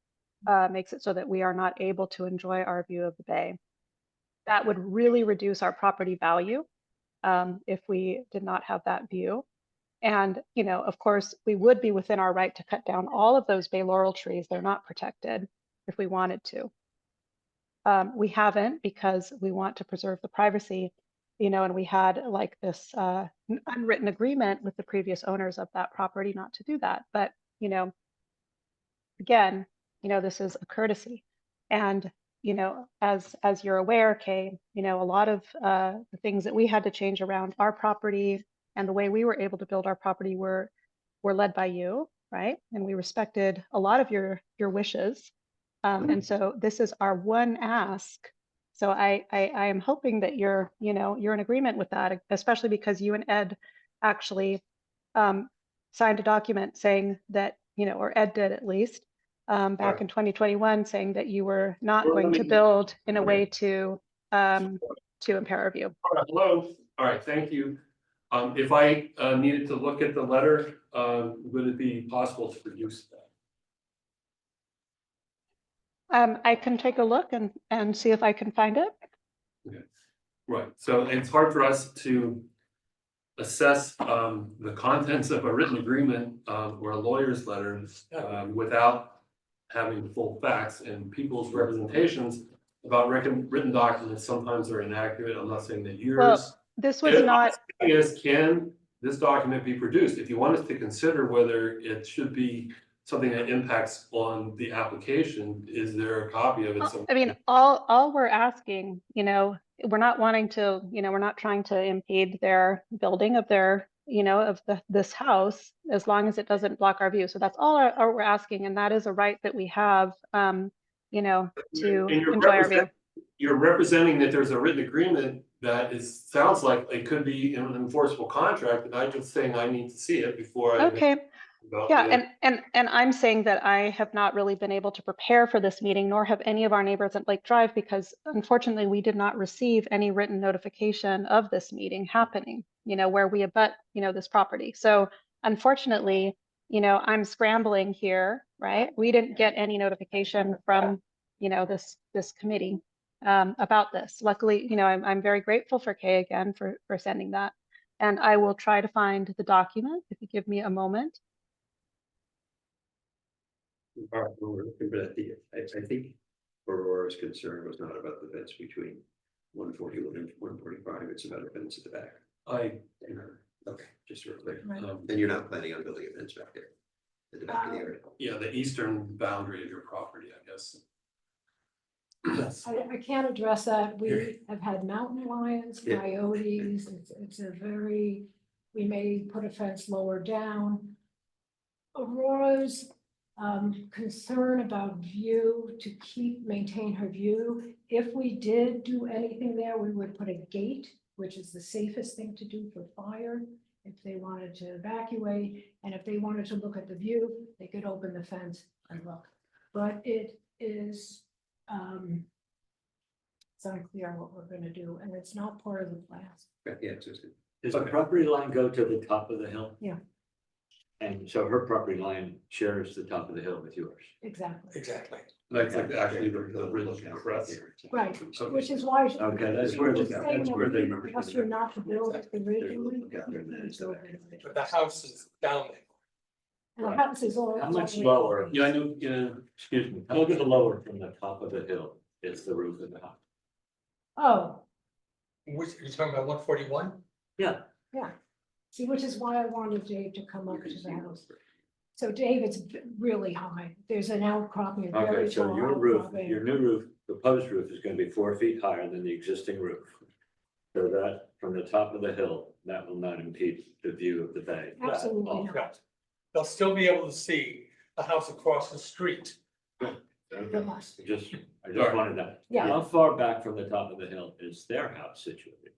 makes it so that we are not able to enjoy our view of the bay. That would really reduce our property value if we did not have that view. And, of course, we would be within our right to cut down all of those bay laurel trees. They're not protected if we wanted to. We haven't because we want to preserve the privacy, and we had like this unwritten agreement with the previous owners of that property not to do that. But, again, this is a courtesy. And, as you're aware, Kay, a lot of the things that we had to change around our property and the way we were able to build our property were led by you, right? And we respected a lot of your wishes. And so this is our one ask. So I am hoping that you're in agreement with that, especially because you and Ed actually signed a document saying that, or Ed did at least, back in 2021, saying that you were not going to build in a way to impair our view. Hello, all right, thank you. If I needed to look at the letter, would it be possible to produce that? I can take a look and see if I can find it. Okay. Right, so it's hard for us to assess the contents of a written agreement or a lawyer's letter without having the full facts, and people's representations about written documents sometimes are inaccurate. I'm not saying that yours. Well, this was not. Is, can this document be produced? If you want us to consider whether it should be something that impacts on the application, is there a copy of it? I mean, all we're asking, we're not wanting to, we're not trying to impede their building of their, of this house, as long as it doesn't block our view. So that's all we're asking, and that is a right that we have, to enjoy our view. You're representing that there's a written agreement that sounds like it could be an enforceable contract, and I'm just saying I need to see it before I. Okay. Yeah, and I'm saying that I have not really been able to prepare for this meeting, nor have any of our neighbors at Lake Drive, because unfortunately we did not receive any written notification of this meeting happening, where we abut, this property. So unfortunately, I'm scrambling here, right? We didn't get any notification from, this committee about this. Luckily, I'm very grateful for Kay again for sending that. And I will try to find the document if you give me a moment. All right, well, we're looking for that. I think Aurora's concern was not about the fence between 141 and 145. It's about a fence at the back. Okay, just real clear. Right. Then you're not planning on building a fence back there at the back of the area. Yeah, the eastern boundary of your property, I guess. I can't address that. We have had mountain lions, Yeah. coyotes. It's a very, we may put a fence lower down. Aurora's concern about view, to maintain her view. If we did do anything there, we would put a gate, which is the safest thing to do for fire. If they wanted to evacuate, and if they wanted to look at the view, they could open the fence and look. But it is, it's unclear what we're gonna do, and it's not part of the plan. Yeah, it's just. Does the property line go to the top of the hill? Yeah. And so her property line shares the top of the hill with yours. Exactly, Exactly. That's like actually the ridge crest. right, which is why. Okay, that's where, Just saying that's where they. that Asked you not to build it originally. But the house is down there. And the house is all. How much lower? Yeah, I know, excuse me, how much lower from the top of the hill is the roof of the house? Oh, Which, you're talking about 141? Yeah. yeah. See, which is why I wanted Dave to come up to the house. So Dave, it's really high. There's an outcropping, a very Okay, so tall your roof, outcropping. your new roof, the proposed roof is gonna be 4 feet higher than the existing roof. So that, from the top of the hill, that will not impede the view of the bay. Absolutely Yeah. not. They'll still be able to see the house across the street. They must. I just wanted that. Yeah. How far back from the top of the hill is their house situated?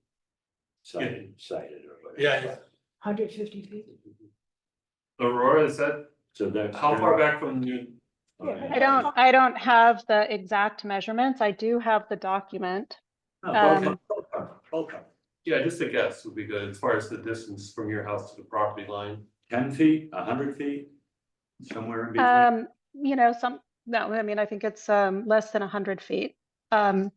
Sited or whatever. Yeah. 150 feet. Aurora, is that, So that. how far back from you? Yeah. I don't have the exact measurements. I do have the document. Okay. Yeah, just a guess would be good as far as the distance from your house to the property line. 10 feet, 100 feet, somewhere in between. You know, no, I mean, I think it's less than 100 feet. And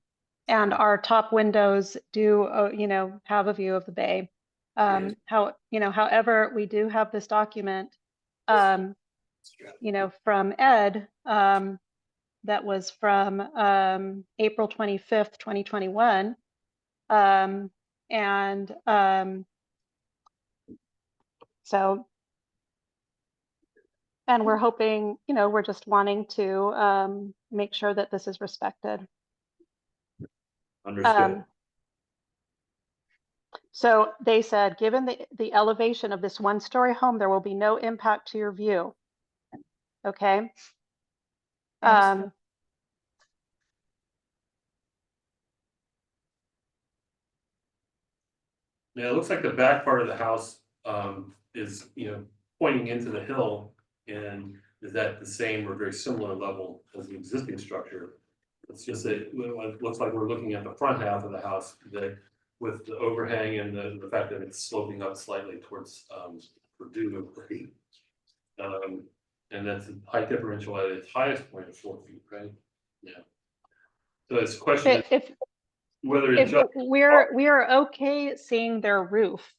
our top windows do, you know, have a view of the bay. However, we do have this document, you know, from Ed, that was from April 25th, 2021. So, and we're hoping, you know, we're just wanting to make sure that this is respected. Understood. So they said, given the elevation of this one-story home, there will be no impact to your view. Okay. Thanks. Yeah, it looks like the back part of the house is, pointing into the hill, and is at the same or very similar level as the existing structure. It's just that it looks like we're looking at the front half of the house that with the overhang and the fact that it's sloping up slightly towards Purdue. And that's a height differential at its highest point of 4 feet, right? Yeah. So it's a question of whether it's If we are okay seeing their roof,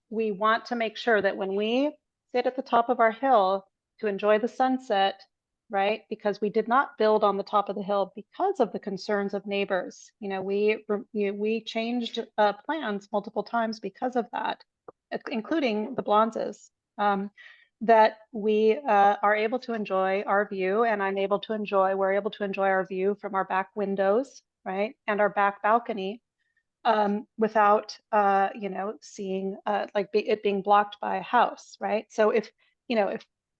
we want to make sure that when we sit at the top of our hill to enjoy the sunset, right? Because we did not build on the top of the hill because of the concerns of neighbors. You know, we changed plans multiple times because of that, including the Blonzes. That we are able to enjoy our view, and we're able to enjoy our view from our back windows, right? And our back balcony, without, seeing it being blocked by a house, right? So if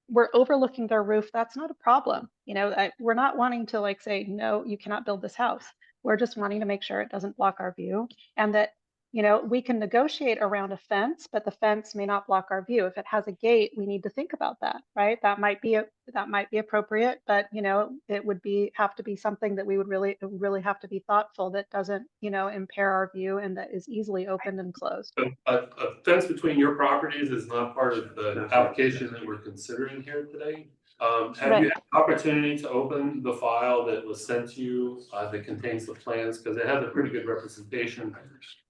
we're overlooking their roof, that's not a problem. We're not wanting to say, no, you cannot build this house. We're just wanting to make sure it doesn't block our view, and that we can negotiate around a fence, but the fence may not block our view. If it has a gate, we need to think about that, right? That might be appropriate, but it would have to be something that we would really have to be thoughtful that doesn't impair our view and that is easily opened and closed. a fence between your properties is not part of the application that we're considering here today. Have you had the opportunity to open the file that was sent to you that contains the plans? Because it has a pretty good representation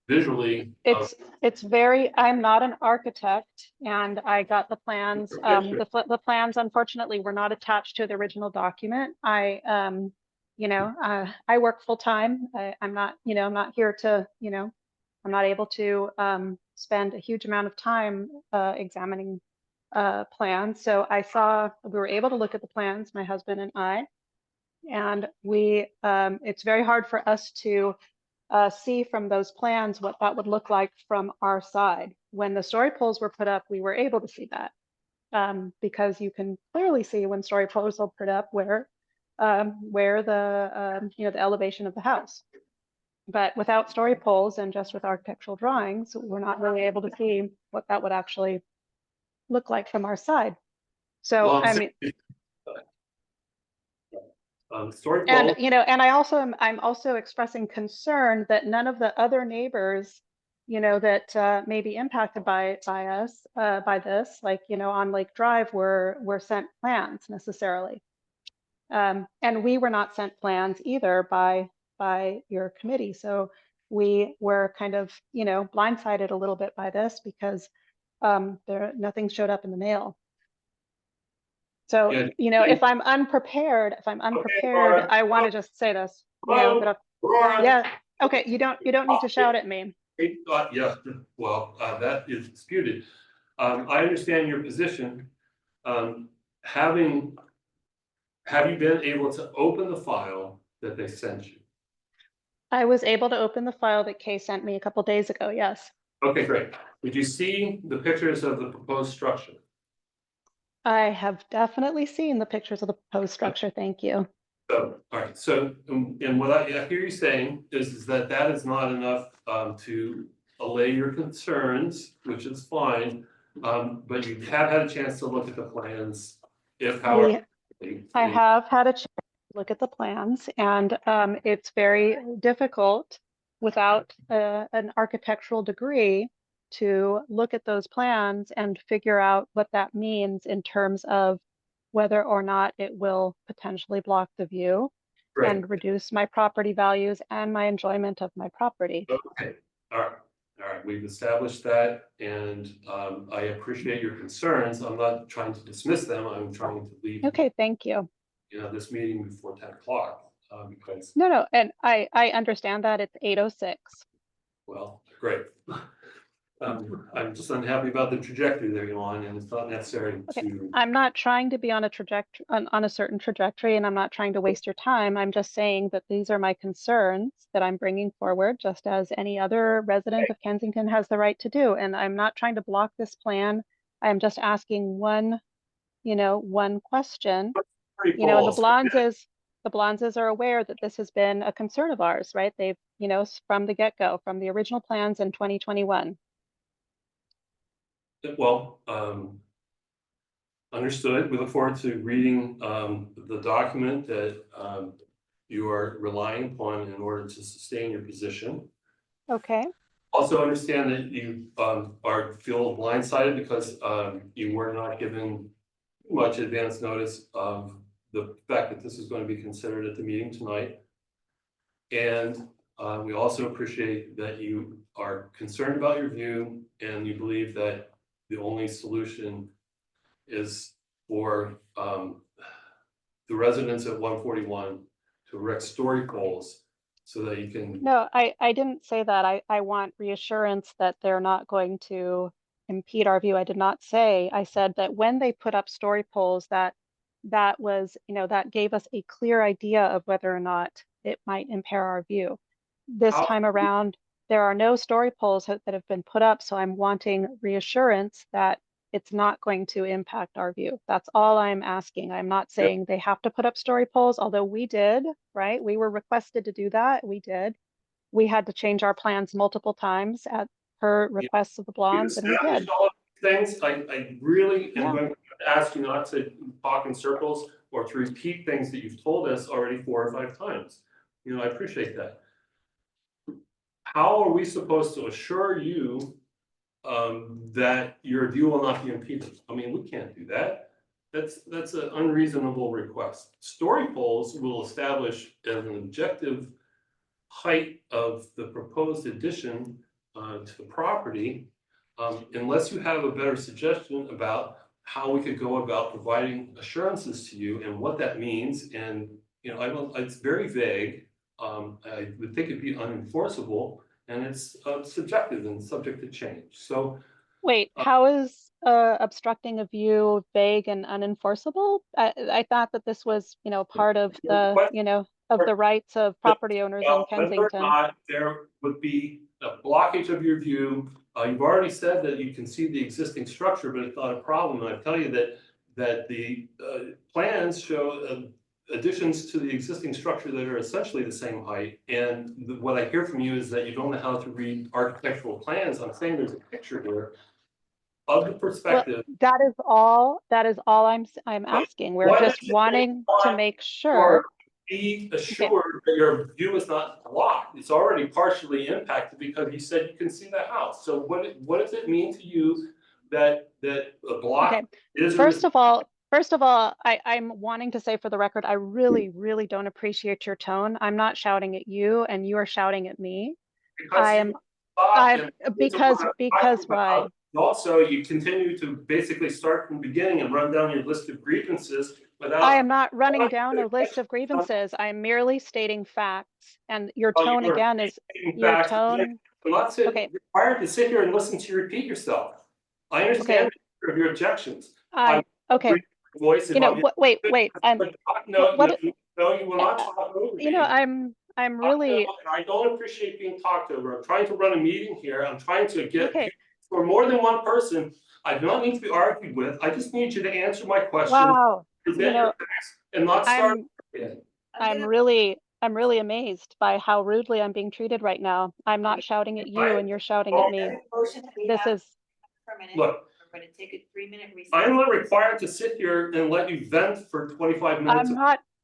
visually. I'm not an architect, and I got the plans. The plans unfortunately were not attached to the original document. I work full time. I'm not here to, I'm not able to spend a huge amount of time examining plans. So we were able to look at the plans, my husband and I, and it's very hard for us to see from those plans what that would look like from our side. When the story poles were put up, we were able to see that because you can clearly see when story poles are put up where the the elevation of the house. But without story poles and just with architectural drawings, we're not really able to see what that would actually look like from our side. So Story and pole. and I'm also expressing concern that none of the other neighbors you know, that may be impacted by us, by this, like, you know, on Lake Drive, were sent plans necessarily. And we were not sent plans either by your committee. So we were kind of, you know, blindsided a little bit by this because nothing showed up in the mail. So, Yeah. you know, if I'm unprepared, Laura. I want to just say this, you know, Hello, Laura. yeah, okay, you don't need to shout at me. Yeah, well, that is disputed. I understand your position. Have you been able to open the file that they sent you? I was able to open the file that Kay sent me a couple days ago, yes. Okay, great. Did you see the pictures of the proposed structure? I have definitely seen the pictures of the proposed structure, thank you. So, all right, so, and what I hear you saying is that that is not enough to allay your concerns, which is fine. But you have had a chance to look at the plans, if however. I have had a chance to look at the plans, and it's very difficult without an architectural degree to look at those plans and figure out what that means in terms of whether or not it will potentially block the view Right. and reduce my property values and my enjoyment of my property. Okay, all right. All right, we've established that, and I appreciate your concerns. I'm not trying to dismiss them. I'm trying to leave, Okay, thank you. you know, this meeting before 10 o'clock, because, No, and I understand that it's 8:06. well, great. I'm just unhappy about the trajectory that you're on, and it's not necessary Okay, to. I'm not trying to be on a trajectory, on a certain trajectory, and I'm not trying to waste your time. I'm just saying that these are my concerns that I'm bringing forward, just as any other resident of Kensington has the right to do. And I'm not trying to block this plan. I am just asking one, you know, one question. You know, and the Blonzes are aware that this has been a concern of ours, right? They've, you know, from the get-go, from the original plans in 2021. Well, understood. We look forward to reading the document that you are relying upon in order to sustain your position. Okay. Also understand that you feel blindsided because you were not given much advance notice of the fact that this is going to be considered at the meeting tonight. And we also appreciate that you are concerned about your view and you believe that the only solution is for the residents at 141 to erect story poles so that you can. No, I didn't say that. I want reassurance that they're not going to impede our view. I did not say, I said that when they put up story poles, that was, you know, that gave us a clear idea of whether or not it might impair our view. This time around, there are no story poles that have been put up, so I'm wanting reassurance that it's not going to impact our view. That's all I'm asking. I'm not saying they have to put up story poles, although we did, right? We were requested to do that. We did. We had to change our plans multiple times at per requests of the Blondes, and we did. All of these things. I really am Yeah. going to ask you not to talk in circles or to repeat things that you've told us already 4 or 5 times. You know, I appreciate that. How are we supposed to assure you that your view will not be impeded? I mean, we can't do that. That's an unreasonable request. Story poles will establish as an objective height of the proposed addition to the property, unless you have a better suggestion about how we could go about providing assurances to you and what that means. And, you know, it's very vague. I would think it'd be unenforceable, and it's subjective and subject to change. So wait, how is obstructing a view vague and unenforceable? I thought that this was, you know, part of the, you know, of the rights of property owners in Kensington. Whether or not there would be a blockage of your view, you've already said that you can see the existing structure, but it's not a problem. And I tell you that the plans show additions to the existing structure that are essentially the same height. And what I hear from you is that you don't know how to read architectural plans. I'm saying there's a picture here of the perspective. Well, that is all I'm asking. We're just wanting to make sure. be assured that your view is not blocked. It's already partially impacted because you said you can see the house. So what does it mean to you that a block Okay. is? First of all, I'm wanting to say for the record, I really, really don't appreciate your tone. I'm not shouting at you and you are shouting at me. Because why? Also, you continue to basically start from the beginning and run down your list of grievances without. I am not running down a list of grievances. I am merely stating facts. And your tone again is your tone. I'm not Okay. required to sit here and listen to you repeat yourself. I understand your objections. Okay. Voice. You know, wait, No, what- you will not talk over me. you know, I'm really, I don't appreciate being talked over. I'm trying to run a meeting here. I'm trying to get okay. for more than one person. I do not need to be argued with. I just need you to answer my question. Wow. Present your facts and not start. I'm really amazed by how rudely I'm being treated right now. I'm not shouting at you and you're shouting at me. This is, Look, we're gonna take a 3-minute recess. I'm not required to sit here and let you vent for 25 minutes.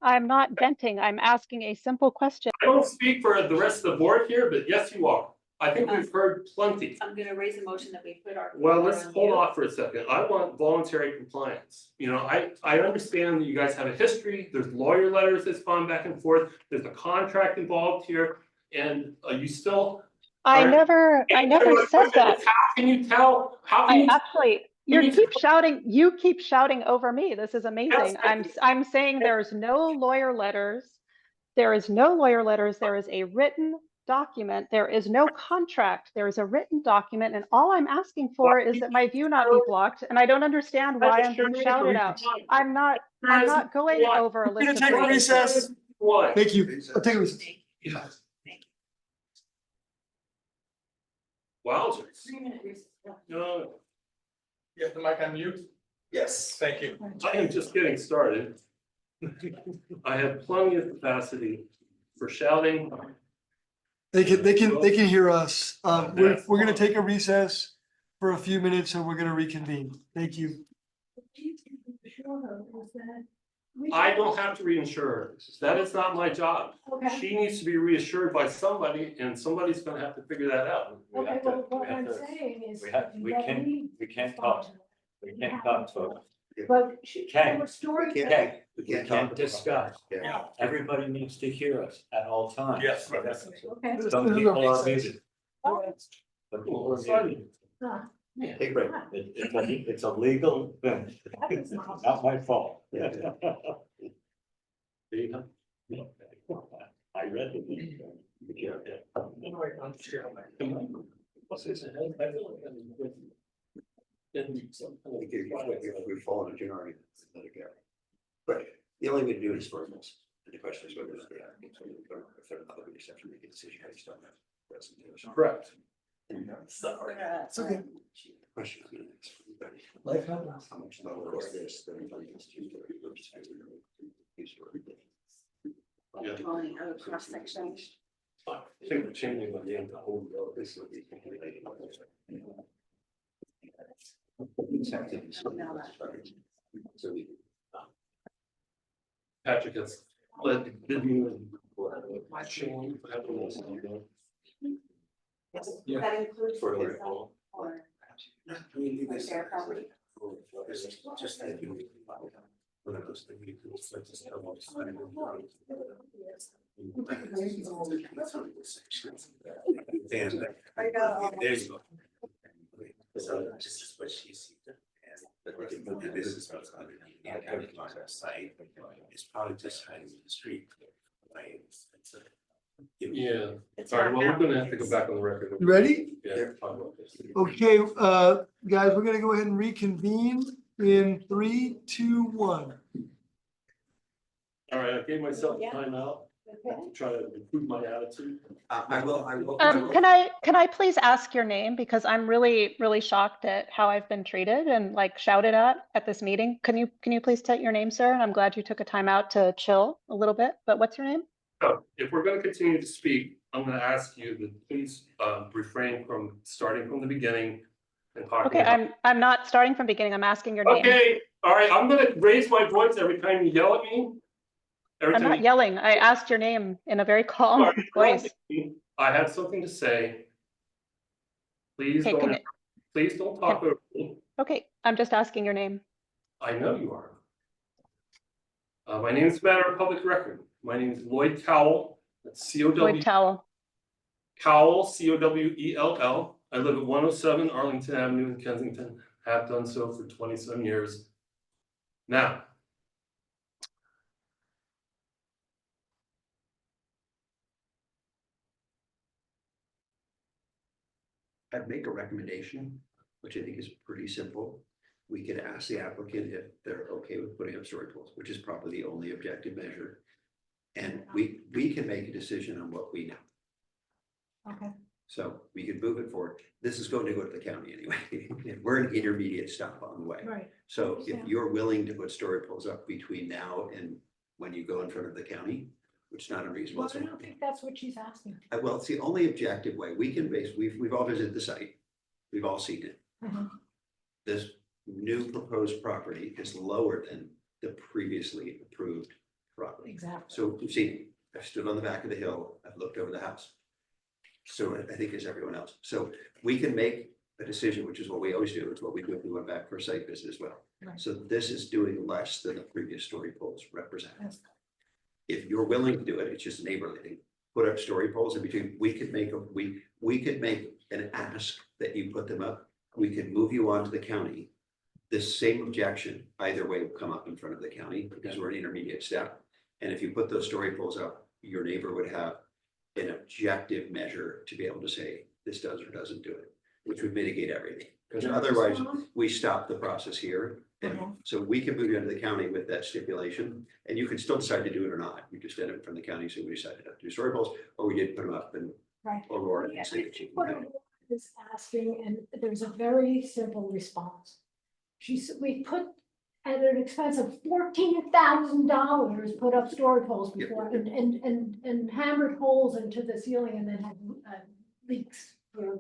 I'm not venting. I'm asking a simple question. I don't speak for the rest of the board here, but yes, you are. I think we've heard plenty. I'm gonna raise a motion that we put our. Well, let's hold off for a second. I want voluntary compliance. You know, I understand that you guys have a history. There's lawyer letters that's gone back and forth. There's a contract involved here. And you still. I never said that. How can you tell? You keep shouting over me. This is amazing. I'm saying there's no lawyer letters. There is no lawyer letters. There is a written document. There is no contract. There is a written document. And all I'm asking for is that my view not be blocked. And I don't understand why I'm being shouted at. I'm not going over a We're gonna list of take a grievances. recess. Thank you. I'll take a recess. Wowzers. 3-minute recess. No, You have the mic on mute? Yes. Thank you. I am just getting started. I have plenty of capacity for shouting. They can hear us. We're gonna take a recess for a few minutes and we're gonna reconvene. Thank you. I don't have to reinsure her. That is not my job. Okay, She needs to be reassured by somebody and somebody's gonna have to figure that out. okay, well, what I'm saying is. we can't talk. We can't talk to her. But Can't. we're storing. Okay, we can't can't talk. discuss. Yeah. Everybody needs to hear us at all times. Yes. Okay. Some people are muted. Some people are muted. Huh. Take a break. It's a legal thing. That is not- Not my fault. I read it. We've fallen into an argument. Let it go. But the only way to do it is for us. And the question is whether or not they are, if they're not going to accept, make a decision based on that. Presentation. Correct. It's okay. The question is, everybody, Life happens. how much lower is this than if I used to do Yeah. Calling out cross section. I think we're changing the name to whole road. this would be completely. So we. Patrick has led the video and showing. Yeah. That includes. For this, example. or Just property. that you. One of those things you can just tell what's happening. And there's. So this is what she sees. And this is what's on the site. It's probably just hiding in the street. Right? Yeah, sorry, well, we're gonna have to go back on the record. You ready? Yeah. talk about this. Okay, guys, we're gonna go ahead and reconvene in 3, 2, 1. All right, I gave myself a Yeah. timeout Okay. to try to improve my attitude. I will. Can I please ask your name? Because I'm really, really shocked at how I've been treated and like shouted at this meeting. Can you please state your name, sir? And I'm glad you took a time out to chill a little bit, but what's your name? So if we're gonna continue to speak, I'm gonna ask you to please refrain from starting from the beginning and talking Okay, about. I'm not starting from beginning. I'm asking your name. Okay, all right, I'm gonna raise my voice every time you yell at me. Every I'm time not you- yelling. I asked your name in a very calm Sorry, voice. I have something to say. Please Okay, don't, please don't talk over me. Okay, I'm just asking your name. I know you are. My name is a matter of public record. My name is Lloyd Cowell. That's Lloyd C-O-W, Towel. Cowell, C-O-W-E-L-L. I live at 107 Arlington Avenue in Kensington. Have done so for 20-some years. Now, I'd make a recommendation, which I think is pretty simple. We could ask the applicant if they're okay with putting up story poles, which is probably the only objective measure. And we can make a decision on what we know. Okay. So we could move it forward. This is going to go to the county anyway. We're an intermediate stop on the way. Right. So Yeah. if you're willing to put story poles up between now and when you go in front of the county, which is not unreasonable. Well, I don't think that's what she's asking. Well, it's the only objective way we can base, we've all visited the site. We've all seen it. Mhm. This new proposed property is lower than the previously approved property. Exactly. So we've seen it. I've stood on the back of the hill. I've looked over the house. So I think as everyone else. So we can make a decision, which is what we always do. It's what we do if we went back for a site visit as well. Right. So this is doing less than the previous story poles represent. That's- If you're willing to do it, it's just neighborly thing. Put up story poles in between. We could make we could make an ask that you put them up. We could move you on to the county. This same objection, either way, will come up in front of the county because we're an intermediate step. And if you put those story poles up, your neighbor would have an objective measure to be able to say this does or doesn't do it, which would mitigate everything. Because otherwise, we stop the process here. And so we can move you into the county with that stipulation, and you can still decide to do it or not. We just ended up from the county, so we decided to do story poles, or we did put them up and. Right. Aurora. Yeah, and I say that think you what can have it. Aurora is asking, and there's a very simple response. We put at an expense of $14,000, put up story poles before and hammered holes into the ceiling and then had leaks for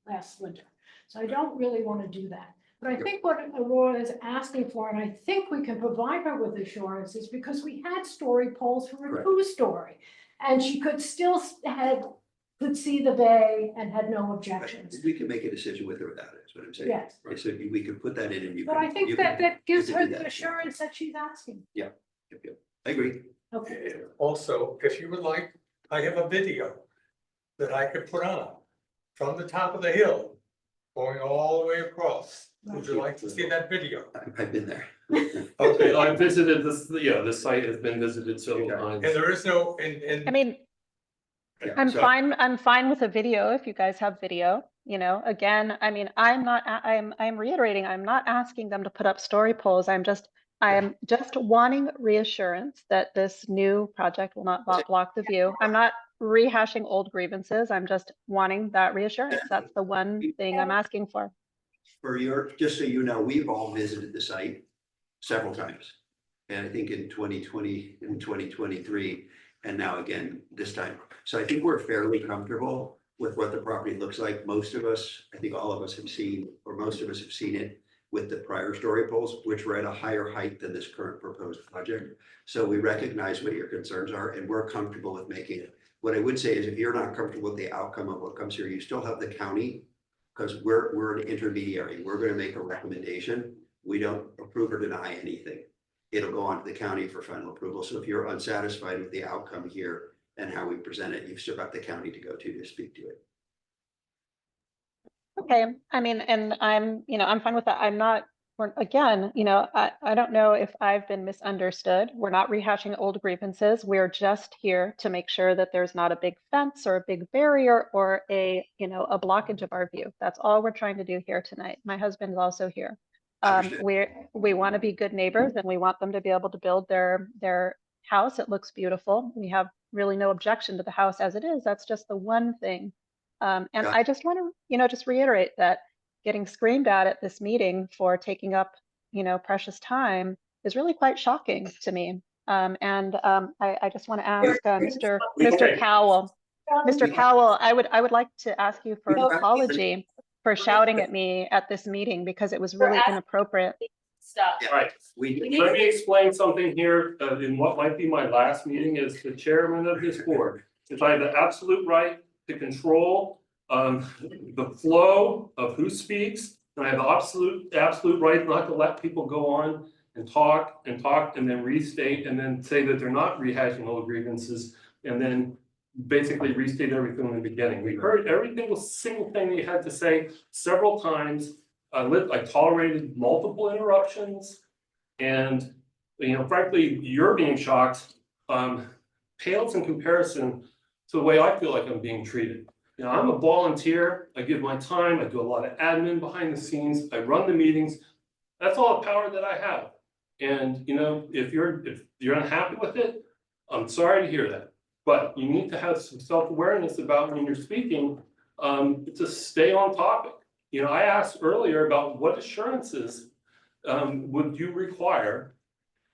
last winter. So I don't really want to do that. But I think what Aurora is asking for, and I think we can provide her with assurances, because we had story poles for a Correct. 2-story. And she could still could see the bay and had no objections. We can make a decision with or without it, is what I'm saying. Yes. Right, so we could put that in and you. But can- I think you that can- gives you her can do the that. assurance that she's asking. Yep, yep. I agree. Okay. Also, if you would like, I have a video that I could put on from the top of the hill, going all the way across. Would you like to see that video? I've been there. Okay, I visited this, this site has been visited several times. and there is no, I mean, Yeah, I'm so- fine with a video if you guys have video, again, I mean, I'm reiterating, I'm not asking them to put up story poles. I'm just wanting reassurance that this new project will not block the view. I'm not rehashing old grievances. I'm just wanting that reassurance. That's the one thing I'm asking for. Just so you know, we've all visited the site several times. And I think in 2020, in 2023, and now again this time. So I think we're fairly comfortable with what the property looks like. Most of us, I think all of us have seen, or most of us have seen it with the prior story poles, which were at a higher height than this current proposed project. So we recognize what your concerns are and we're comfortable with making it. What I would say is if you're not comfortable with the outcome of what comes here, you still have the county, because we're an intermediary. We're going to make a recommendation. We don't approve or deny anything. It'll go on to the county for final approval. So if you're unsatisfied with the outcome here and how we present it, you've still got the county to go to speak to it. Okay, I mean, and I'm fine with that. Again, I don't know if I've been misunderstood. We're not rehashing old grievances. We're just here to make sure that there's not a big fence or a big barrier or a blockage of our view. That's all we're trying to do here tonight. My husband is also here. Understood. We want to be good neighbors and we want them to be able to build their house. It looks beautiful. We have really no objection to the house as it is. That's just the one thing. And Got it. I just want to, just reiterate that getting screamed at this meeting for taking up, precious time is really quite shocking to me. I just want to ask Mr. Cowell. Mr. Cowell, I would like to ask you for an apology for shouting at me at this meeting because it was really inappropriate. Stop. All right, let me explain something here, in what might be my last meeting as the chairman of this board. If I have the absolute right to control, the flow of who speaks, and I have the absolute right not to let people go on and talk and then restate and then say that they're not rehashing old grievances and then basically restate everything in the beginning. We heard every single thing that you had to say several times. I tolerated multiple interruptions. And, frankly, you're being shocked, pales in comparison to the way I feel like I'm being treated. I'm a volunteer, I give my time, I do a lot of admin behind the scenes, I run the meetings. That's all the power that I have. And, if you're unhappy with it, I'm sorry to hear that. But you need to have some self-awareness about when you're speaking, to stay on topic. I asked earlier about what assurances would you require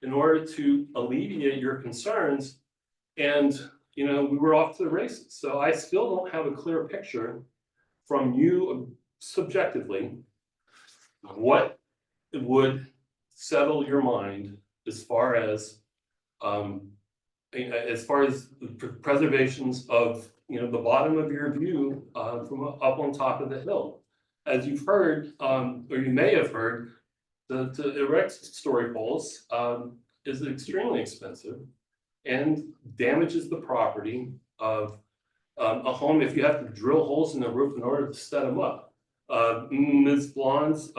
in order to alleviate your concerns? And, we were off to the races. So I still don't have a clear picture from you subjectively, what would settle your mind as far as the preservations of, the bottom of your view, from up on top of the hill. As you've heard, or you may have heard, to erect story poles is extremely expensive and damages the property of a home if you have to drill holes in the roof in order to set them up. Ms. Blondes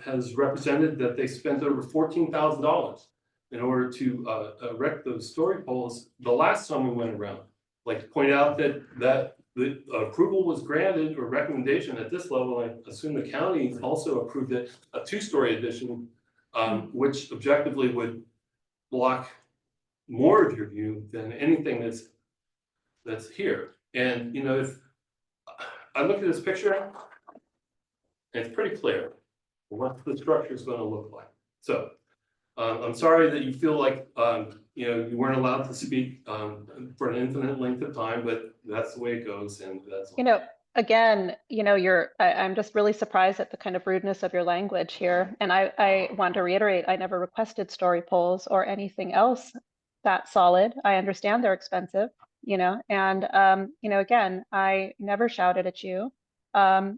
has represented that they spent over $14,000 in order to erect those story poles the last time we went around. Like to point out that the approval was granted or recommendation at this level. I assume the county also approved it, a 2-story addition, which objectively would block more of your view than anything that's here. And if I look at this picture, it's pretty clear what the structure is going to look like. So I'm sorry that you feel like you weren't allowed to speak for an infinite length of time, but that's the way it goes, and that's. Again, I'm just really surprised at the kind of rudeness of your language here. And I want to reiterate, I never requested story poles or anything else that solid. I understand they're expensive, and, again, I never shouted at you.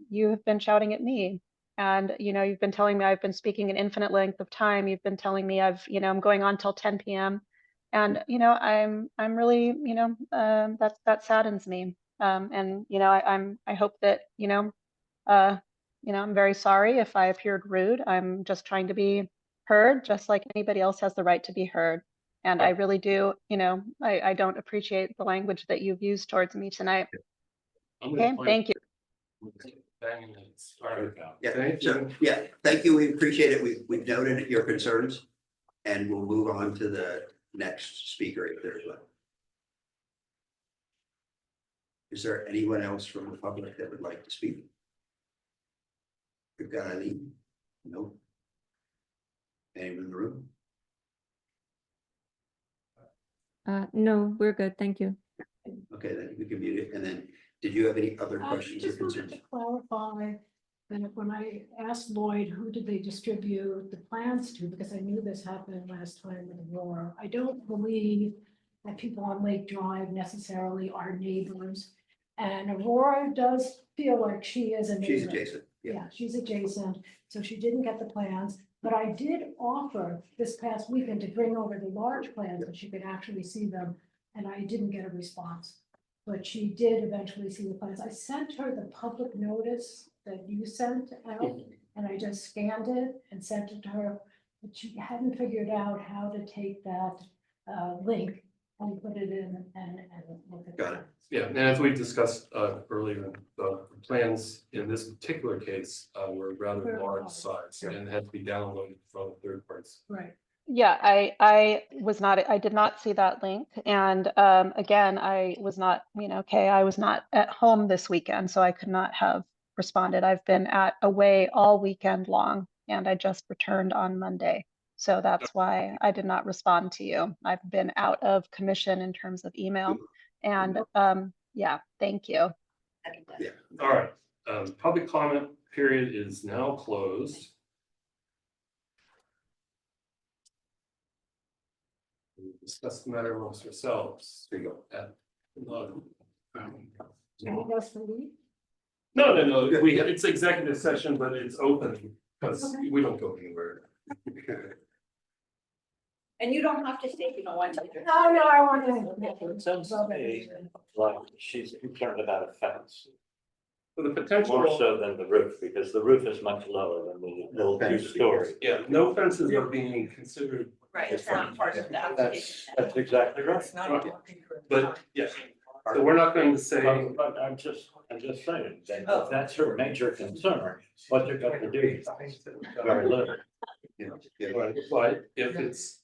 You have been shouting at me. And, you've been telling me I've been speaking an infinite length of time. You've been telling me I'm going on till 10 p.m. And, I'm really, that saddens me. And, I hope that, I'm very sorry if I appeared rude. I'm just trying to be heard, just like anybody else has the right to be heard. And I really do, I don't appreciate the language that you've used towards me tonight. Okay, thank you. Yeah, Thank so, you. yeah, thank you, we appreciate it, we've noted your concerns. And we'll move on to the next speaker if there's one. Is there anyone else from the public that would like to speak? We've got Eileen? No. Anyone in the room? No, we're good, thank you. Okay, then we can mute it, and then, did you have any other I questions or just wanted concerns? to clarify that when I asked Lloyd, who did they distribute the plans to, because I knew this happened last time with Aurora. I don't believe that people on Lake Drive necessarily are neighbors. And Aurora does feel like she is a neighbor. She's adjacent, yeah. Yeah, she's adjacent, so she didn't get the plans, but I did offer this past weekend to bring over the large plans so she could actually see them, and I didn't get a response. But she did eventually see the plans. I sent her the public notice that you sent out, and I just scanned it and sent it to her. But she hadn't figured out how to take that link and put it in and look at. Got it. Yeah, and as we discussed earlier, the plans in this particular case were rather Very large large. size and had to be downloaded from third parties. Right. Yeah, I did not see that link. And again, I was not, I was not at home this weekend, so I could not have responded. I've been away all weekend long, and I just returned on Monday. So that's why I did not respond to you. I've been out of commission in terms of email. And yeah, thank you. Yeah. All right, public comment period is now closed. discuss the matter amongst ourselves. There you go. Any else for me? No, it's executive session, but it's open because we don't go anywhere. And you don't have to stay if you don't want to. Oh, no, I want to. It sounds to me like she's concerned about a fence, For the more potential, so than the roof, because the roof is much lower than the little two-story. yeah, no fences are being considered, Right, it's not part of the application. That's exactly right. It's not. Right. but yes. So we're not going to say, But I'm just saying, that if that's her major concern, what you've got to do is very little. You know, yeah. but if it's,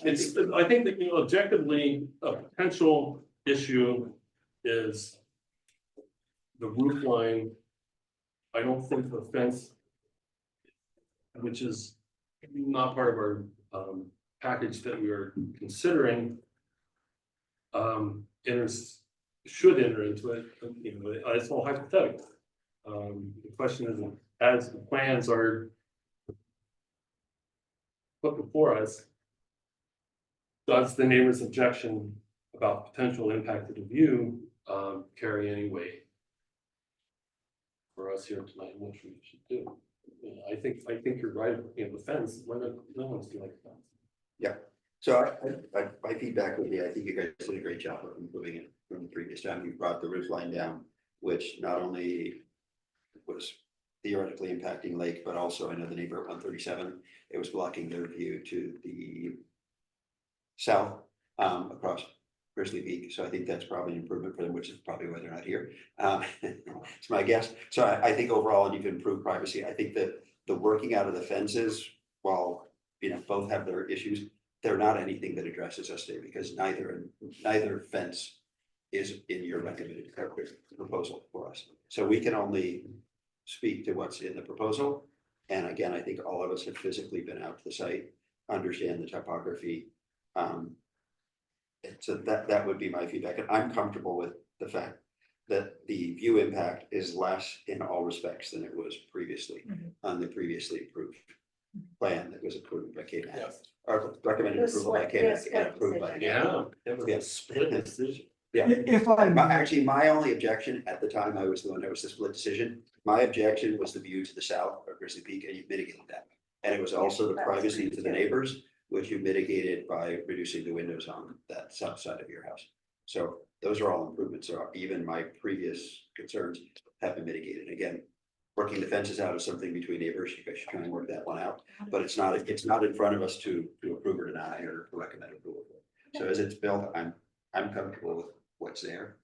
it's, I think that, objectively, a potential issue is the roof line. I don't think the fence, which is not part of our, package that we are considering, should enter into it, it's all hypothetical. The question is, as the plans are put before us, does the neighbor's objection about potential impact to the view, carry any weight for us here tonight, which we should do? I think you're right, the fence, no one's doing it. Yeah, so my feedback would be, I think you guys did a great job of improving it from the previous time. You brought the roof line down, which not only was theoretically impacting Lake, but also I know the neighbor at 137, it was blocking their view to the south, across Grizzly Peak. So I think that's probably an improvement for them, which is probably why they're not here. It's my guess. So I think overall, you've improved privacy. I think that the working out of the fences, while both have their issues, they're not anything that addresses us today, because neither fence is in your recommended proposal for us. So we can only speak to what's in the proposal. And again, I think all of us have physically been out to the site, understand the topography. So that would be my feedback. And I'm comfortable with the fact that the view impact is less in all respects than it was previously on the previously approved plan that was approved by KMAC. Yes. Or recommended approval by KMAC and approved by. Yeah, it was a Yes. split decision. Yeah. If I Actually, my only objection at the time, I was the one that was the split decision. My objection was the view to the south of Grizzly Peak, and you mitigated that. And it was also the privacy to the neighbors, which you mitigated by reducing the windows on that south side of your house. So those are all improvements. So even my previous concerns have been mitigated. Again, working the fences out is something between neighbors. You guys should try and work that one out. But it's not in front of us to approve or deny or recommend approval. So as it's built, I'm comfortable with what's there.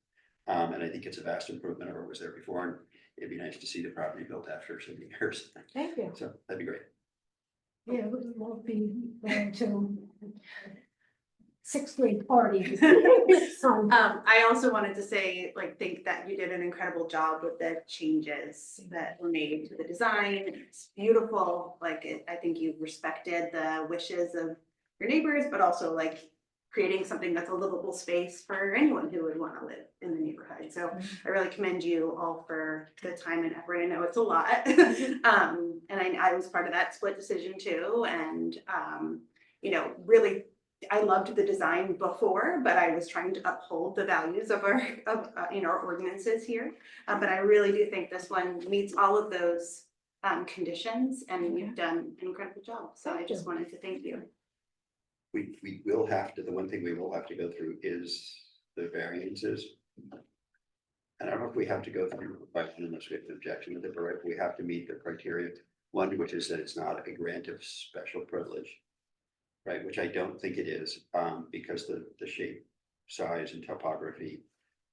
And I think it's a vast improvement over what was there before. And it'd be nice to see the property built after so many years. Thank you. So that'd be great. Yeah, we won't be going to sixth grade parties. I also wanted to say, think that you did an incredible job with the changes that were made to the design. It's beautiful. I think you respected the wishes of your neighbors, but also creating something that's a livable space for anyone who would want to live in the neighborhood. So I really commend you all for the time and effort. I know it's a lot. And I was part of that split decision too. And, really, I loved the design before, but I was trying to uphold the values of our ordinances here. But I really do think this one meets all of those conditions, and you've done an incredible job. So I just wanted to thank you. We will have to, the one thing we will have to go through is the variances. And I don't know if we have to go through by unless we have an objection with it, but we have to meet the criteria. One, which is that it's not a grant of special privilege, right? Which I don't think it is, because the shape, size, and topography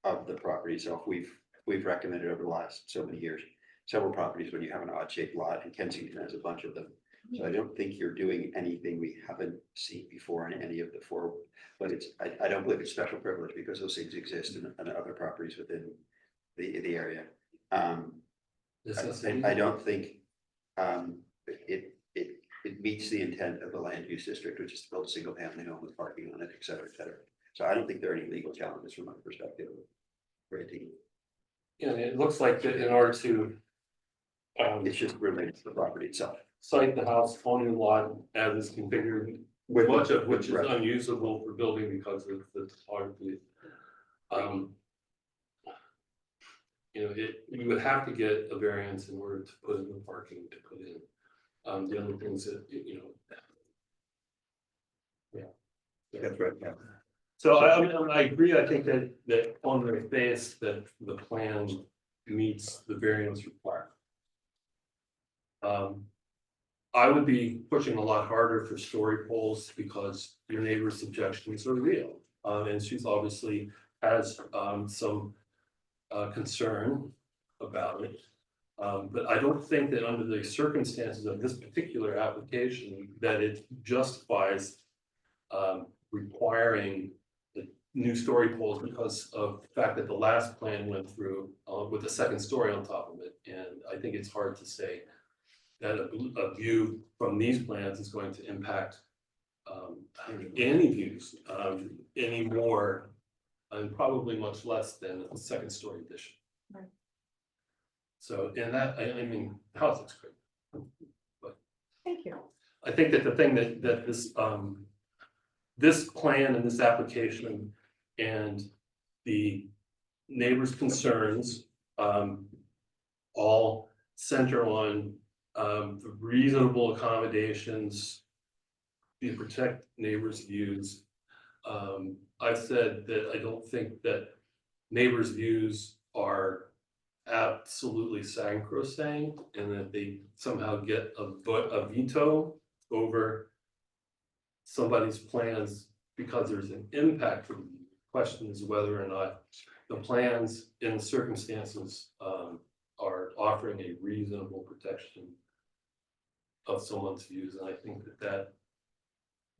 of the property itself, we've recommended over the last so many years, several properties when you have an odd shaped lot, and Kensington has a bunch of them. So I don't think you're doing anything we haven't seen before in any of the four, but I don't believe it's special privilege because those things exist in other properties within the area. I don't think it meets the intent of the land use district, which is to build a single family home with parking on it, et cetera, et cetera. So I don't think there are any legal challenges from my perspective. Granting. It looks like that in order to, It's just related to the property itself. site the house on the lot as is configured, much of which is unusable for building because of the topography. You know, you would have to get a variance in order to put in the parking to put in. The other things that, you know. Yeah. That's right, yeah. So I mean, I agree, I think that on the face that the plan meets the variance requirement. I would be pushing a lot harder for story poles because your neighbor's objections are real. And she's obviously has some concern about it. But I don't think that under the circumstances of this particular application, that it justifies requiring the new story poles because of the fact that the last plan went through with a second story on top of it. And I think it's hard to say that a view from these plans is going to impact any views any more, and probably much less than a second story addition. Right. So, and that, I mean, the house looks great. Thank you. I think that the thing that this this plan and this application and the neighbors' concerns all center on the reasonable accommodations to protect neighbors' views. I've said that I don't think that neighbors' views are absolutely sacrosanct and that they somehow get a veto over somebody's plans because there's an impact from the question is whether or not the plans in the circumstances are offering a reasonable protection of someone's views. And I think that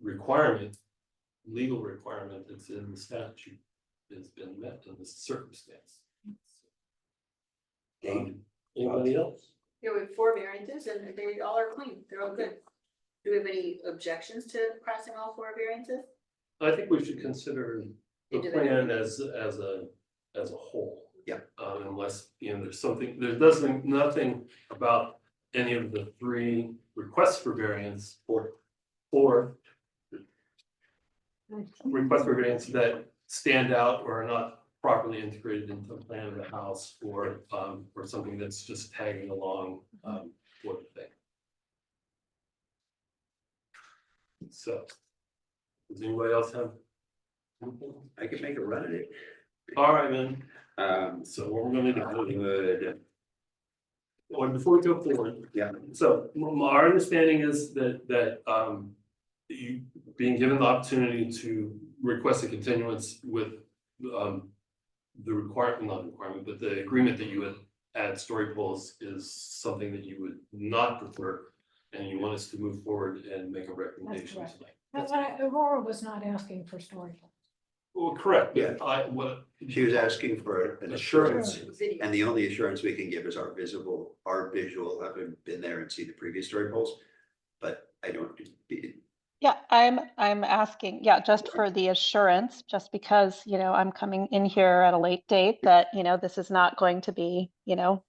requirement, legal requirement that's in the statute has been met in this circumstance. Anybody else? Yeah, we have 4 variances and they all are clean, they're all good. Do we have any objections to crossing all 4 variances? I think we should consider the plan as a whole. Yeah. Unless, you know, there's nothing about any of the 3 requests for variance or requests for variance that stand out or are not properly integrated into the plan of the house or something that's just tagging along for the thing. So, does anybody else have? I could make a run at it. All right, then. So what we're gonna do. Would, Well, before we go forward, yeah, so our understanding is that you being given the opportunity to request a continuance with the requirement, not the requirement, but the agreement that you would add story poles is something that you would not prefer, and you want us to move forward and make a recommendation correct. tonight. Aurora was not asking for story. Well, correct. Yeah. What she was asking for an assurance. assurance, and the only assurance we can give is our visual, having been there and see the previous story poles. But I don't, Yeah, I'm asking, yeah, just for the assurance, just because, you know, I'm coming in here at a late date that, you know, this is not going to be, you know,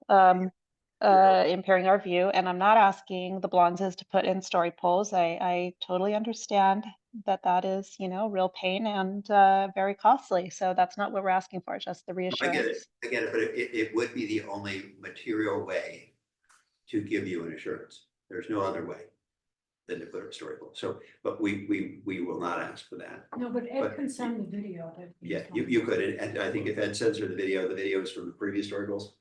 impairing our view. And I'm not asking the Blondes to put in story poles. I totally understand that is, you know, real pain and very costly. So that's not what we're asking for, just the reassurance. I get it, but it would be the only material way to give you an assurance. There's no other way than to put a story pole. So, but we will not ask for that. No, but Ed can send the video. That he's Yeah, talking you about. could, and I think if Ed sends her the video is from the previous story poles.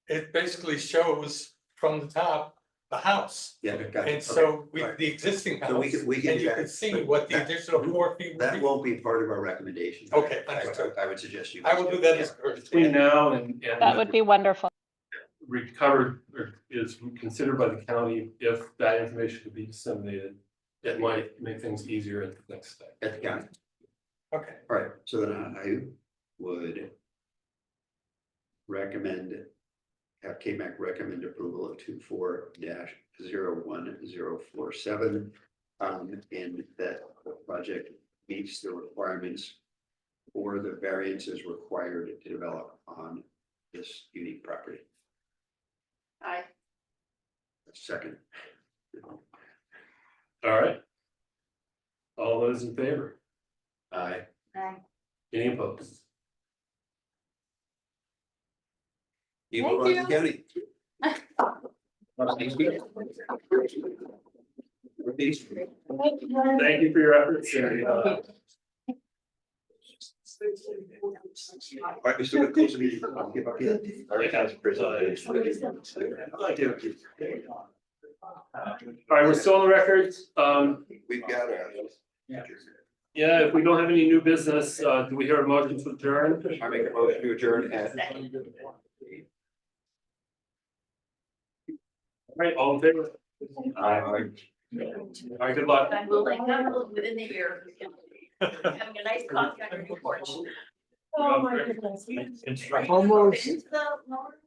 It basically shows from the top, the house. Yeah, got it. And so Okay, all right. the existing So house, we can and do you that, can see but what the that- additional 4 feet would That be. won't be part of our recommendation. Okay, understood. I would suggest you. I will do that as Yeah. Between now and That would be wonderful. recovered or is considered by the county, if that information could be disseminated, it might make things easier at the next step. At the county. Okay, All right, so then I would recommend, have KMAC recommend approval of 24-01047. And that the project meets the requirements for the variances required to develop on this unique property. Aye. Second, All right. All those in favor? Aye. Any opposed? You Thank go on you. to county. Thank you for your efforts. And, All right, we still got close to meeting. Give up yet? all right, we're still on the record. We've got Yeah, if we don't have any new business, do we hear a motion to adjourn? I make a motion to adjourn at. All right, all in favor? All right, good luck. I will like that within the year. Having a nice coffee on your porch. Oh, my goodness. Almost. Is the lower-